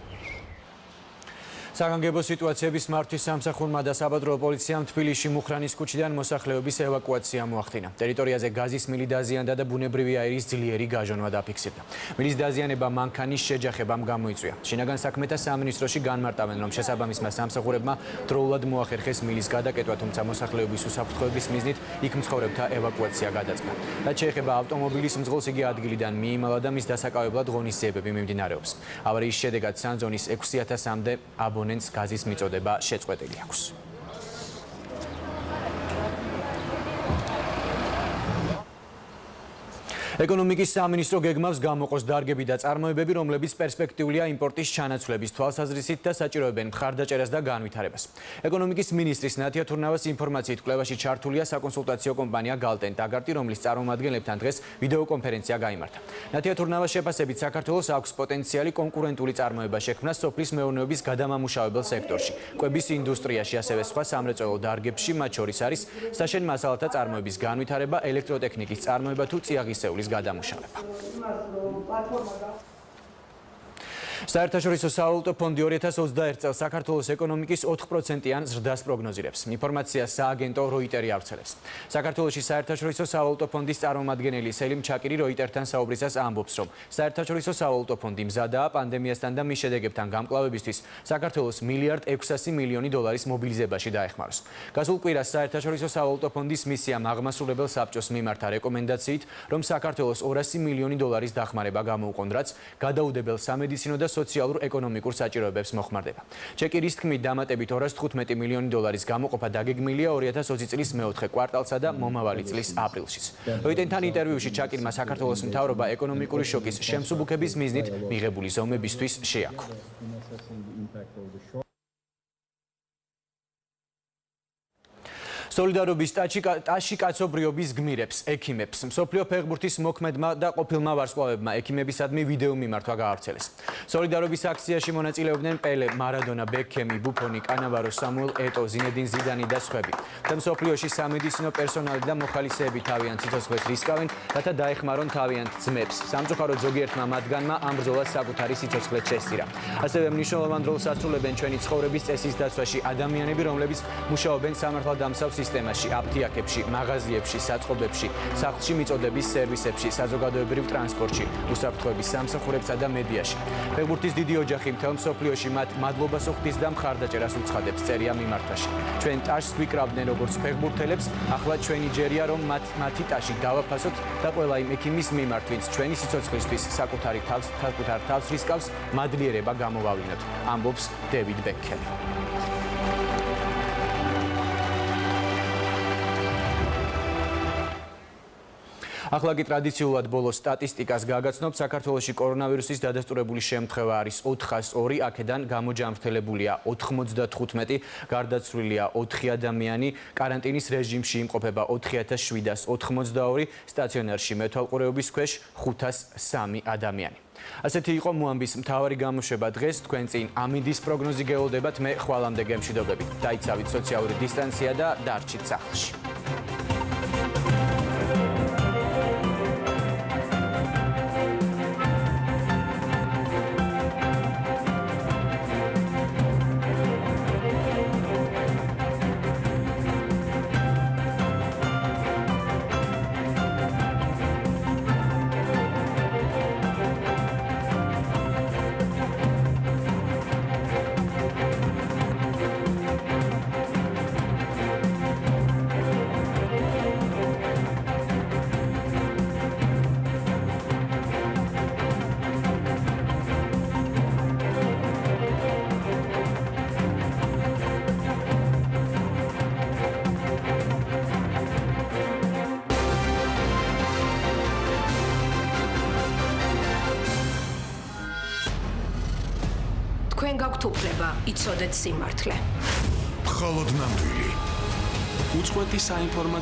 საგანგებო სიტუაციების მართვის სამსახურმა და საბადრო პოლიციამ თბილისში მუხრანის ქუჩიდან მოსახლეობის ევაკუაცია მოახდინა. ტერიტორიაზე გაზის მილი დაზიანდა და ბუნებრივი აირის ძლიერი გაჟონვა დაფიქსირდა. მილის დაზიანება მანქანის შეჯახებამ გამოიწვია. შინაგან საქმეთა სამინისტროში განმარტავენ, რომ შესაბამისმა სამსახურებმა დროულად მოახერხეს მილის გადაკეტვა, თუმცა მოსახლეობის უსაფრთხოების მიზნით იქ მცხოვრებთა ევაკუაცია გადაწყდა. რაც შეეხება ავტომობილის მძღოლს, იგი ადგილიდან მიიმალა და მის დასაკავებლად ღონისძიებები მიმდინარეობს. ავარიის შედეგად სანზონის 6000-მდე აბონენტს გაზის მიწოდება შეწყვეტილი აქვს. ეკონომიკის სამინისტრო გეგმავს გამოყოს დარგები და წარმოებები, რომლებიც პერსპექტიულია იმპორტის ჩანაცვლების თვალსაზრისით და საჭიროებენ მხარდაჭერას და განვითარებას. ეკონომიკის მინისტრის ნათია თურნავას ინფორმაციით კვლევაში ჩართულია საკონსულტაციო კომპანია გალტენ დაგარტი, რომლის წარმომადგენლებთან დღეს ვიდეო კონფერენცია გაიმართა. ნათია თურნავას შეფასებით საქართველოს აქვს პოტენციალი კონკურენტული წარმოება შექმნა სოფლის მეურნეობის გადამამუშავებელ სექტორში, კვების ინდუსტრიაში, ასევე სხვა სამრეწველო დარგებში, მათ შორის არის საშენ მასალათა წარმოების განვითარება, ელექტროტექნიკის წარმოება თუ წიაღისეულის გადამუშავება. საერთაშორისო სავალუტო ფონდი 2021 წელს საქართველოს ეკონომიკის 4%-იან ზრდას პროგნოზირებს. ინფორმაციას სააგენტო როიტერი ავრცელებს. საქართველოში საერთაშორისო სავალუტო ფონდის წარმომადგენელი სელიმ ჩაკირი როიტერთან საუბრისას ამბობს, რომ საერთაშორისო სავალუტო ფონდი მზადაა პანდემიასთან და მის შედეგებთან გამკლავებისთვის საქართველოს $1.6 მილიარდის მობილიზებაში დაეხმაროს. გასულ კვირას საერთაშორისო სავალუტო ფონდის მისიამ აღმასრულებელ საბჭოს მიმართა რეკომენდაციით, რომ საქართველოს $200 მილიონი დახმარება გამოუყონ, რაც გადაუდებელ სამედიცინო და სოციალურ-ეკონომიკურ საჭიროებებს მოხმარდება. ჩეკირის თქმით, დამატებით $215 მილიონი გამოყოფა დაგეგმილია 2020 წლის მეოთხე კვარტალსა და მომავალი წლის აპრილშიც. როიტერთან ინტერვიუში ჩაკირმა საქართველოს მთავრობა ეკონომიკური შოკის შემსუბუქების მიზნით მიღებული ზომებისთვის შეაქო. სოლიდარობის ტაში კაცობრიობის გმირებს, ექიმებს, მსოფლიო ფეხბურთის მოქმედმა და ყოფილმა ვარსკვლავებმა ექიმებისადმი ვიდეო მიმართვა გაავრცელეს. სოლიდარობის აქციაში მონაწილეობდნენ პელე, მარადონა, ბეკჰემი, ბუფონი, კანავარო, სამუელ ეტო, ზინედინ ზიდანი და სხვები. და მსოფლიოში სამედიცინო პერსონალი და მოხალისეები თავიანთ სიცოცხლეს რისკავენ, რათა დაეხმარონ თავიანთ ძმებს. სამწუხაროდ ზოგიერთმა მათგანმა ამ ბრძოლას საკუთარი სიცოცხლე შესწირა. ასევე მნიშვნელოვან როლს ასრულებენ ჩვენი ცხოვრების წესის დაცვაში ადამიანები, რომლებიც მუშაობენ სამართალდამცავ სისტემაში, აფთიაქებში, მაღაზიებში, საწყობებში, სახლში მიწოდების სერვისებში, საზოგადოებრივ ტრანსპორტში, უსაფრთხოების სამსახურებსა და მედიაში. ფეხბურთის დიდი ოჯახი მთელ მსოფლიოში მათ მადლობას უხდის და მხარდაჭერას უცხადებს, წერია მიმართვაში. ჩვენ ტაშს გვიკრავდნენ როგორც ფეხბურთელებს, ახლა ჩვენი ჯერია, რომ მათი ტაში დავაფასოთ და ყველა იმ ექიმის მიმართ, ვინც ჩვენი სიცოცხლისთვის საკუთარ თავს რისკავს, მადლიერება გამოვავლინოთ, ამბობს დევიდ ბეკჰემი. ახლა კი ტრადიციულად ბოლოს სტატისტიკას გაგაცნობ. საქართველოში კორონავირუსის დადასტურებული შემთხვევა არის 402, აქედან გამოჯანმრთელებულია 95, გარდაცვლილია 4 ადამიანი, კარანტინის რეჟიმში იმყოფება 4782, სტაციონარში მეთვალყურეობის ქვეშ 503 ადამიანი. ასეთი იყო მოამბის მთავარი გამოშვება დღეს. თქვენ წინ ამინდის პროგნოზი გეოლდებათ. მე ხვალამდე გემშვიდობებით. დაიცავით სოციალური დისტანცია და დარჩით სახლში. თქვენ გაქვთ უფლება იცოდეთ სიმართლე. მხოლოდ ნამდვილი. უწყვეტი საინფორმაციო